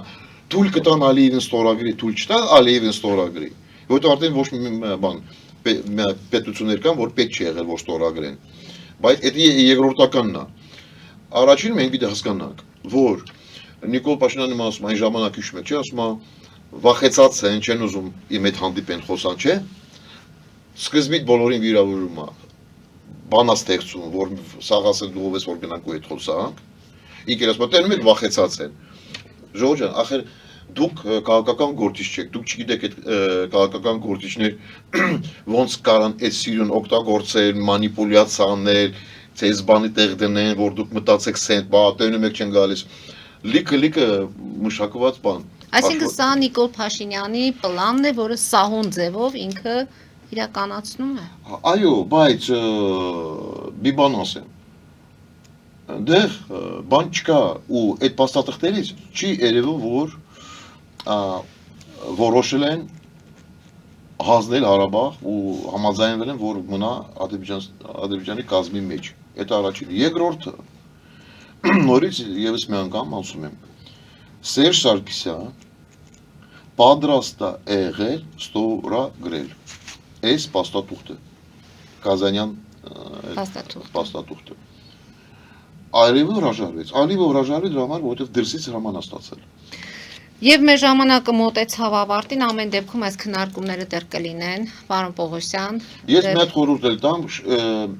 թույլ կտան Ալիևին ստորագրի, թույլ չտա Ալիևին ստորագրի, որտեղ արդեն ոչ մի բան պետություններ կան, որ պետք չի եղել, որ ստորագրեն, բայց դա երկրորդականն է։ Առաջին մենք պիտի հասկանանք, որ Նիկոլ Փաշինյանը ասում այն ժամանակ հիշում եք, չէ, ասում է վախեցած են, չեն ուզում իմ հետ հանդիպեն խոսան, չէ։ Սկզբից բոլորին վիրավորում է, բան է ստեղծում, որ սաղ ասել դու ով ես, որ գնանք ու հետ խոսանք, ինքեր ասում, տենում եք վախեցած են, ժողովուրդ ջան, ախր դուք քաղաքական գործիչ չեք, դուք չգիտեք այդ քաղաքական գործիչներ ոնց կարան այդ սիրուն օգտագործել, մանիպուլյացիա անել, ցեզ բանի տեղ դնեն, որ դուք մտածեք սենտ, բա տենում եք չեն գալիս, լիքը մշակված բան։
Այսինքն սա Նիկոլ Փաշինյանի պլանն է, որը սահուն ձևով ինքը իրականացնում է։
Այո, բայց մի բան ասեմ։ Դեռ բան չկա ու այդ փաստաթղթերից չի երևում, որ որոշել են հանձնել Հարաբաղ ու համաձայնվել են, որ մնա Ադրբեջանի կազմի մեջ։ Այդ առաջին։ Երկրորդը նորից եւս մի անգամ ասում եմ։ Սերժ Սարգսյան պատրաստ է եղել ստորագրել այս փաստաթուղթը Կազանյան փաստաթուղթը Ալիևը հրաժարվեց դրա համար, որովհետև դրսից հրաման է ստացել։
Եվ մեր ժամանակը մոտեցավ ավարտին, ամեն դեպքում այս քննարկումները դեռ կլինեն, պարոն Պողոսյան։
Ես մի հատ խորհուրդ էլ տամ,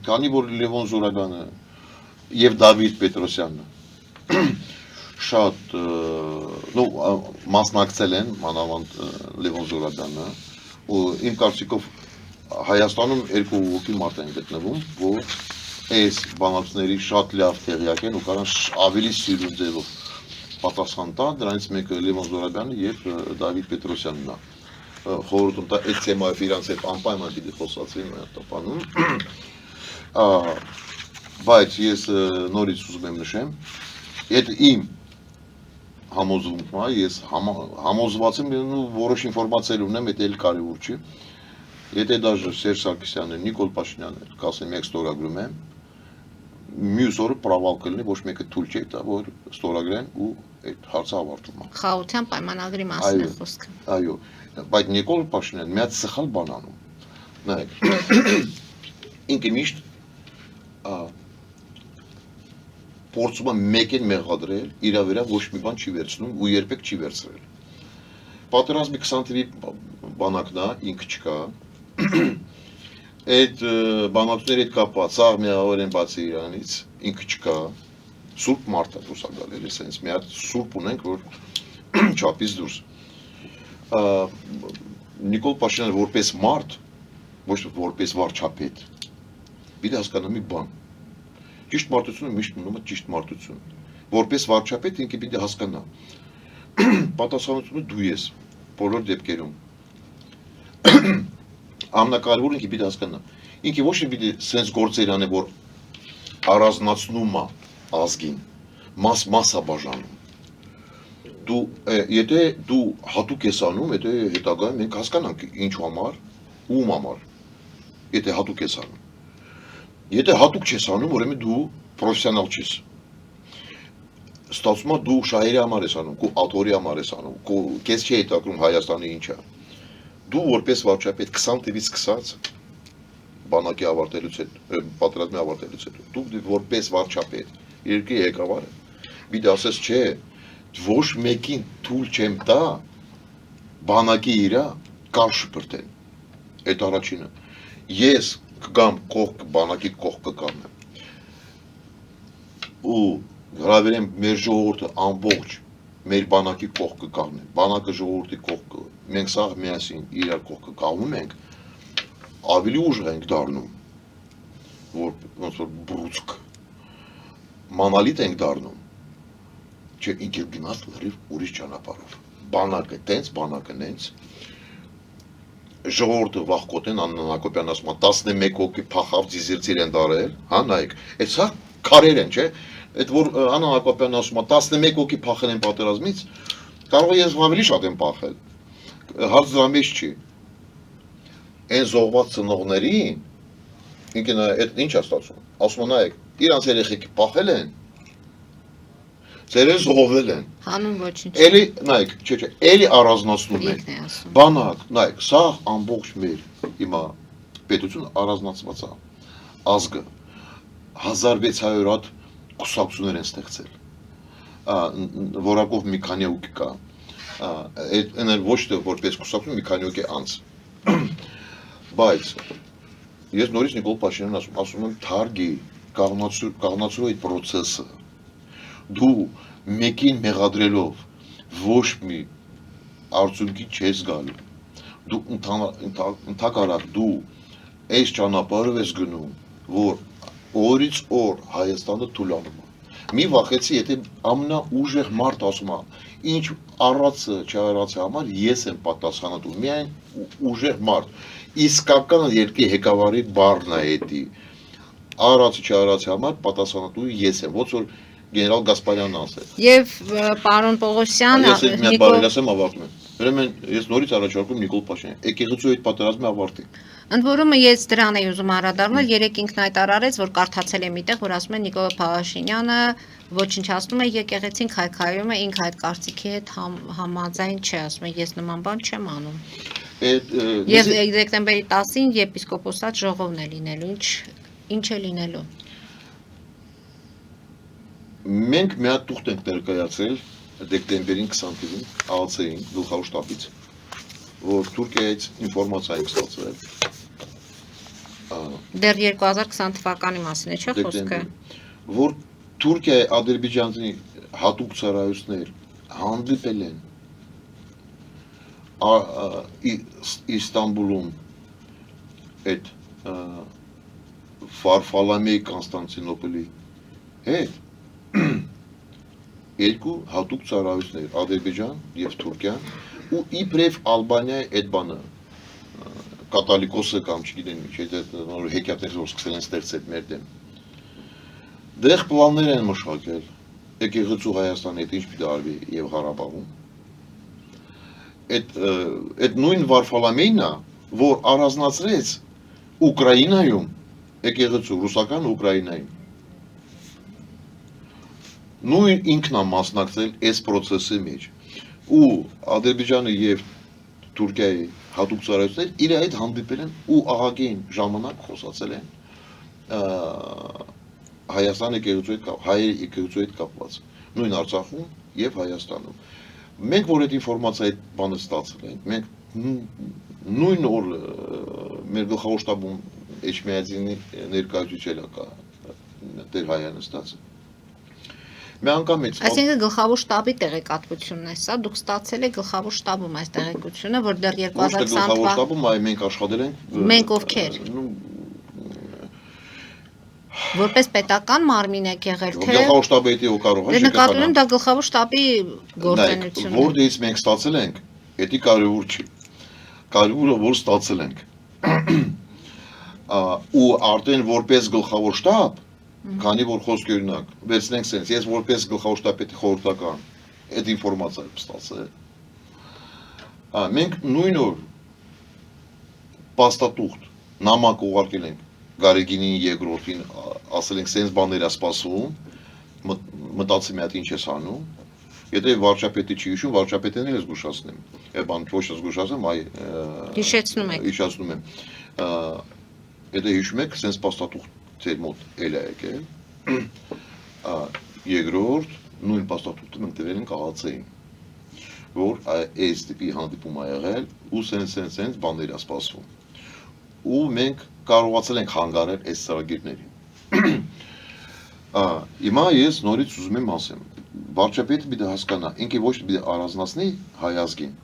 քանի որ Լևոն Զուրաբյանը եւ Դավիթ Պետրոսյանը շատ մասնակցել են, մանավանդ Լևոն Զուրաբյանը, ու իմ կարծիքով Հայաստանում երկու հոգի մարդ են գտնվում, որ այս բանակցների շատ լավ տեղյակ են ու կարան ավելի սիրուն ձևով պատասխան տա, դրանից մեկը Լևոն Զուրաբյանը եւ Դավիթ Պետրոսյանն է։ Խորհուրդ տա այդ թեմայով իրանց հետ անպայման պիտի խոսացվի տապանում։ Բայց ես նորից ուզում եմ նշեմ, այդ իմ համոզմունքն է, ես համոզված եմ որոշ ինֆորմացիա ունեմ, դա էլ կարևոր չի։ Եթե դաժե Սերժ Սարգսյանը, Նիկոլ Փաշինյանը կասեն մեկ ստորագրում եմ, մյուս օրը պրավալ կլինի, ոչ մեկը թույլ չի տա, որ ստորագրեն ու այդ հարցը ավարտվում է։
Խաղաղության պայմանագրի մասին է խոսքը։
Այո, բայց Նիկոլ Փաշինյանը մի հատ սխալ բան անում։ Նայեք, ինքը միշտ փորձում է մեկին մեղադրել, իր վրա ոչ մի բան չի վերցնում ու երբեք չի վերցրել։ Պատերազմի 20 թվականի բանակն է, ինքը չկա։ Այդ բանակցությունների հետ կապված սաղ միավոր են բացի Իրանից, ինքը չկա, սուրբ մարդ է դուրս է գալել, այսպես մի հատ սուրբ ունենք, որ չափից դուրս։ Նիկոլ Փաշինյանը որպես մարդ, ոչ որպես վարչապետ, պիտի հասկանա մի բան։ Ճիշտ մարդությունը միշտ մնում է ճիշտ մարդություն։ Որպես վարչապետ ինքը պիտի հասկանա։ Պատասխանատվությունը դու ես, բոլոր դեպքերում։ Ամենակարևորը ինքը պիտի հասկանա։ Ինքը ոչ թե պիտի սենց գործեր անի, որ առանձնացնում է ազգին, մասա բաժանում։ Եթե դու հատուկ ես անում, եթե հետագայում մենք հասկանանք ինչու համար, ում համար, եթե հատուկ ես անում։ Եթե հատուկ չես անում, ուրեմն դու պրոֆեսիոնալ չես։ Ստացվում է դու շահերի համար ես անում, քո աթորի համար ես անում, քեզ չի հետաքրում Հայաստանի ինչա։ Դու որպես վարչապետ 20 թվականից սկսած բանակի ավարտելուց հետո, պատերազմի ավարտելուց հետո, դու որպես վարչապետ, երկրի ղեկավարը, պիտի ասես չէ, ոչ մեկին թույլ չեմ տա բանակի իրա կար շփրտեն։ Այդ առաջինը։ Ես կգամ կողք բանակի կողք կգամ ու հրավիրեմ մեր ժողովուրդը ամբողջ մեր բանակի կողք կգամ, բանակը ժողովրդի կողք, մենք սաղ միասին իրար կողք կգանում ենք, ավելի ուժեղ ենք դառնում, ոնց որ բրուցք, մանալիտ ենք դառնում, չէ ինքեր գնաց լրիվ ուրիշ ճանապարհով, բանակը տենց, բանակը նենց, ժողովուրդը վախկոտեն, Աննան Հակոբյանն ասում է 11 հոգի փախավ ձիզիրձիր են դարել, հա նայեք, այդ սա քարեր են, չէ, այդ որ Աննան Հակոբյանն ասում է 11 հոգի փախել են պատերազմից, կարող է ես ավելի շատ եմ փախել, հարց դրա մեջ չի, այն զոհված ծնողներին, ինքն այդ ինչ է ստացում, ասում է նայեք, իրանց երեխեքի փախել են, Ձերեն զոհվել են։
Հանուն ոչինչ։
Էլի, նայեք, չէ, էլի առանձնացնում են։ Բանակ, նայեք, սա ամբողջ մեր հիմա պետությունը առանձնացված է։ Ազգը 1600 հատ կուսակցություններ են ստեղծել։ Որակով մի քանի հոգի կա։ Այն ոչ թե որպես կուսակցություն մի քանի հոգի անց։ Բայց ես նորից Նիկոլ Փաշինյանն ասում եմ թարգի կաղնացրու այդ process-ը դու մեկին մեղադրելով ոչ մի արդյունքի չես գալու, դու ընդհակառակ դու այս ճանապարհով ես գնում, որ օրից օր Հայաստանը թուլանում է։ Մի վախեցի, եթե ամենաուժեղ մարդ ասում է, ինչ առածը չարածի համար ես եմ պատասխանատու, միայն ուժեղ մարդ, իսկական երկրի ղեկավարի բառն է դա, առածը չարածի համար պատասխանատու ես եմ, ոնց որ Գեներալ Գասպարյանն ասել։
Եվ պարոն Պողոսյան,
ես մի հատ բառ ասեմ ավարտում եմ։ Ուրեմն ես նորից առաջարկում Նիկոլ Փաշինյան, եկեղեցու այդ պատերազմի ավարտի։
Ընդ որում ես դրան էի ուզում անդրադառնալ, երեք ինքն հայտարարեց, որ կարդացել եմ միտեղ, որ ասում է Նիկոլ Փաշինյանը ոչնչացնում է եկեղեցին, քայքայում է, ինքը այդ կարծիքի հետ համաձայն չէ, ասում է ես նման բան չեմ անում։ Եվ դեկտեմբերի 10-ին եպիսկոպոսատ ժողովն է լինելու, ինչ է լինելու։
Մենք մի հատ տուղթ ենք ներկայացրել դեկտեմբերին 20-ին ԱԱՑ-ին գլխավոր շտաբից, որ Թուրքիայից ինֆորմացիա է ստացվել
Դեռ 2020 թվականի մասին է, չէ՞ խոսքը։
որ Թուրքիայի Ադրբեջանի հատուկ ծառայություններ հանդիպել են Իստանբուլում այդ Վարֆալամեի Կոնստանտինոպոլի հետ երկու հատուկ ծառայություններ Ադրբեջան եւ Թուրքիան ու իբրև Ալբանիայի այդ բանը կատալիկոսը կամ չգիտեմ ինչ այդ նոր հեքիաթներ որ սկսել են ստեղծել մեր դեմ դեղ պլաններ են մշակել եկեղեցու Հայաստանի հետ ինչ պիտի արվի եւ Ղարաբաղում այդ նույն Վարֆալամեին է որ առանձնացրեց Ուկրաինայում եկեղեցու ռուսական Ուկրաինայում նույն ինքն է մասնակցել այս process-ի մեջ ու Ադրբեջանը եւ Թուրքիայի հատուկ ծառայություններ իր այդ հանդիպել են ու ահագին ժամանակ խոսացել են Հայաստանի եկեղեցու հետ կապված նույն Արցախում եւ Հայաստանում մենք որ այդ ինֆորմացիա այդ բանը ստացել ենք մենք նույն օր մեր գլխավոր շտաբում Էջմիածինի ներկայացուցիչը կա Տեր Հայանը ստացել մի անգամ էց
Այսինքն գլխավոր շտաբի տեղեկատվությունն է սա դուք ստացել եք գլխավոր շտաբում այս տեղեկությունը որ դեռ 2020
գլխավոր շտաբում այ մենք աշխատել ենք
մենք ովքեր որպես պետական մարմին եք եղել թե
գլխավոր շտաբը էդի ու կարող է
նկատում եմ դա գլխավոր շտաբի գործունեությունն է
որտեղից մենք ստացել ենք էդի կարևոր չի կարևորը որ ստացել ենք ու արդեն որպես գլխավոր շտաբ քանի որ խոսք օրինակ վերցնենք sense ես որպես գլխավոր շտաբի խորհրդական այդ ինֆորմացիա ստացել մենք նույն օր պաստատուղթ նամակ ուղարկել ենք Գարեգինին երկրորդին ասել ենք sense բաներ է սպասում մտածի մի հատ ինչ ես անում եթե վարչապետը չի հիշում վարչապետին էլ զգուշացնեմ այդ բան ոչ զգուշացեմ այ հիշեցնում եմ եթե հիշում եք sense պաստատուղթ Ձեր մոտ էլ է եկել, երկրորդ նույն պաստատուղթը մենք տվել ենք ԱԱՑ-ին, որ այս տիպի հանդիպում ա եղել ու սենց բաներ ա սպասվում։ Ու մենք կարողացել ենք հանգարել այս ծրագիրներին։ Հիմա ես նորից ուզում եմ ասեմ, վարչապետը պիտի հասկանա, ինքը ոչ պիտի առանձնացնի հայ ազգին։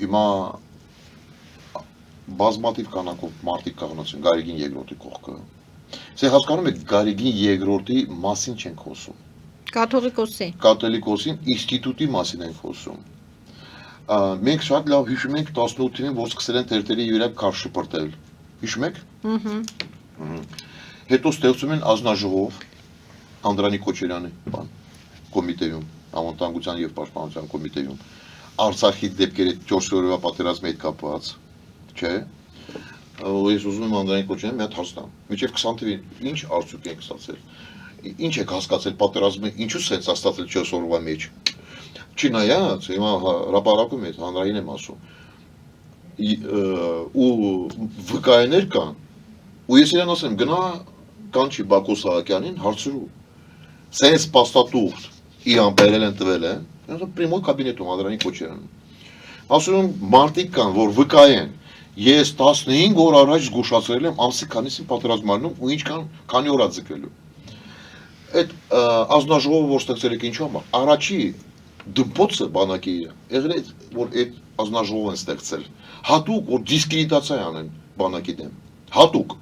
Հիմա բազմաթիվ քանակով մարդիկ կանգնած են Գարեգին երկրորդի կողքը։ Սա հասկանում եք Գարեգին երկրորդի մասին չենք խոսում։ Կաթոլիկոսի ինստիտուտի մասին ենք խոսում։ Մենք շատ լավ հիշում ենք 18-ին, որ սկսել են թերթերի վրա քար շպրտել։ Հիշում եք։ Հետո ստեղծում են ազնաժողով Անդրանիկ Քոչարյանի բան կոմիտեում, անվտանգության եւ պաշտպանության կոմիտեում Արցախի դեպքերի 4 օրվա պատերազմի հետ կապված, չէ՞։ Ես ուզում եմ Անդրանիկ Քոչարյանը մի հատ հաստամ։ Մինչև 20 թվականին ինչ արդյունք եք ստացել։ Ինչ եք հասկացել պատերազմը ինչու սենց է ստացել 4 օրվա մեջ։ Չնայած հիմա հրապարակում է հանրային եմ ասում։ Ու վկայներ կան։ Ու ես իրան ասեմ գնա կանչի Բակո Սահակյանին հարցրու։ Սենց պաստատուղթ իրան բերել են տվել են։ Պրիմոյ կաբինետում Անդրանիկ Քոչարյանը։ Ասում մարդիկ կան, որ վկայեն։ Ես 15 օր առաջ զգուշացրել եմ ամսի քանիսին պատերազմանում ու ինչքան քանի օր ա ձգելու։ Այդ ազնաժողովը որ ստեղծել եք ինչու համար առաջի դպոցը բանակի եղել է որ այդ ազնաժողովն ստեղծել հատուկ որ դիսկրեդիտացիա անեն բանակի դեմ հատուկ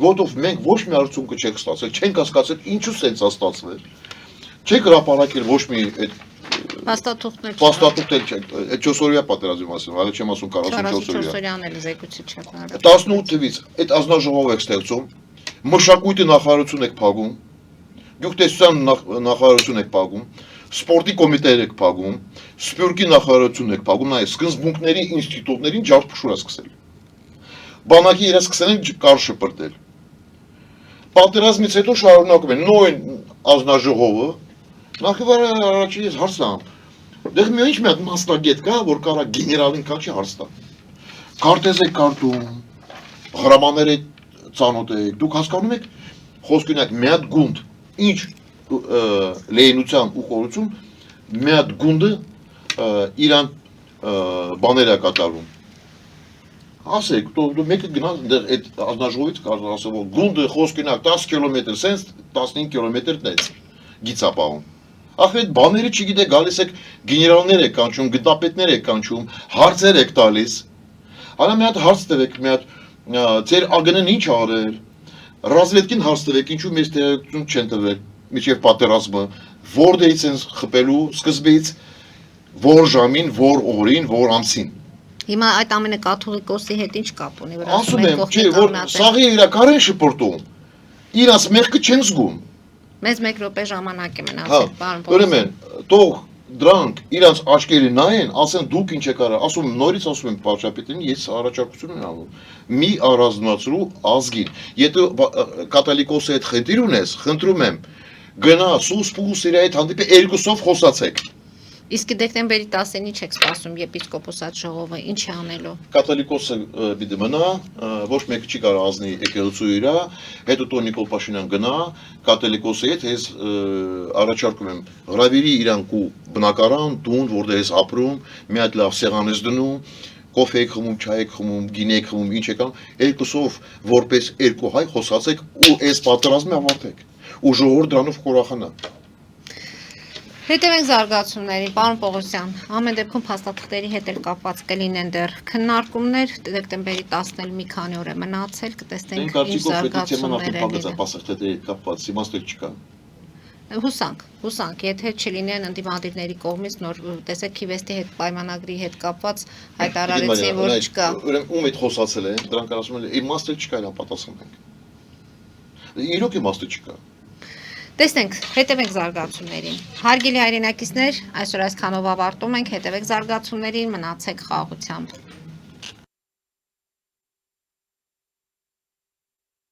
որովհետև մենք ոչ մի արդյունք չենք ստացել չենք հասկացել ինչու սենց է ստացվել չեք հրապարակել ոչ մի այդ Պաստատուղթներ չեք, այդ 4 օրյա պատերազմի մասին, այլ չեմ ասում 44
օրյան էլ զեկույցի չեք նարել։
18 թվից այդ ազնաժողով եք ստեղծում, մշակույթի նախարարություն եք փակում, գյուղատնտեսության նախարարություն եք փակում, սպորտի կոմիտեներ եք փակում, սպյուրքի նախարարություն եք փակում, նայ սկզբունքների ինստիտուտներին ջարդփշուր է սկսել։ Բանակի իրաց սկսել են կար շպրտել։ Պատերազմից հետո շարունակում են նույն ազնաժողովը Նախիվար առաջի ես հարց տամ, դեղ մի ինչ մի հատ մասնագետ կա, որ կարա գեներալին կանչի հարց տա։ Քարտեզ եք կարտում, հրամաններ եք ծանոթ եք, դուք հասկանում եք, խոսք ունեք մի հատ գունդ, ինչ լեյնության ու խորություն մի հատ գունդը իրան բաներ է կատարում։ Ասեք, դու մեկը գնաց դեռ այդ ազնաժողովից կարող ասել, որ գունդը խոսքինակ 10 կիլոմետր սենց 15 կիլոմետր տենց գիծապահում։ Ախ այդ բաները չգիտեք, գալիս եք գեներալներ եք կանչում, գտապետներ եք կանչում, հարցեր եք տալիս։ Արա մի հատ հարց տվեք, մի հատ ձեր ԱԳՆ-ն ինչ արել, ռազմետքին հարց տվեք, ինչու մեզ տեղեկություն չեն տվել, միջև պատերազմը, որտեղից են խփելու սկզբից, որ ժամին, որ օրին, որ ամսին։
Հիմա այդ ամենը կաթողիկոսի հետ ինչ կապ ունի, որ
Ասում եմ, չէ, որ սաղի իրակար են շպրտում, իրաց մեղքը չեն զգում։
Մեզ 1 րոպե ժամանակ է մնացել, պարոն
Ուրեմն, թող դրանք իրանց աչքերի նայեն, ասեն դուք ինչ եք արել, ասում եմ նորից ասում եմ վարչապետին, ես առաջարկություն եմ անում։ Մի առանձնացրու ազգին։ Եթե կաթոլիկոսի հետ խնդիր ունես, խնդրում եմ, գնա սուս փուս իր հետ հանդիպի երկուսով խոսացեք։
Իսկ դեկտեմբերի 10-ին ինչ եք սպասում եպիսկոպոսատ ժողովը, ինչ է անելու։
Կաթոլիկոսը պիտի մնա, ոչ մեկը չի կարող ազնի եկեղեցու իրա, հետո տո Նիկոլ Փաշինյան գնա, կաթոլիկոսի հետ ես առաջարկում եմ հրավիրի իրանք ու բնակարան, տուն, որտեղ ես ապրում, մի հատ լավ սեղան ես դնում, կոֆե եք խմում, չայ եք խմում, գինի եք խմում, ինչ եք անում, երկուսով որպես երկու հայ խոսացեք ու այս պատերազմը ավարտեք։ Ու ժողովուրդ դրանով կուրախանա։
Հետևենք զարգացումներին, պարոն Պողոսյան, ամեն դեպքում փաստաթղթերի հետ էլ կապված կլինեն դեռ քննարկումներ, դեկտեմբերի 10-ն էլ մի քանի օր է մնացել, կտեսնենք ինչ զարգացումներ
են։
Հուսանք, եթե չլինեն ընդդիմադիրների կողմից նոր տեսեք Քիվեստի հետ պայմանագրի հետ կապված հայտարարեցին, որ չկա։
Ում հետ խոսացել են, դրանք ասում են, իմաստը չկա, իրան պատասխանենք։ Իրոք իմաստը չկա։
Տեսնենք, հետևենք զարգացումներին։ Հարգելի հայրենակիցներ, այսօր այսքանով ավարտում ենք, հետևեք զարգացումներին, մնացեք խաղաղությամբ։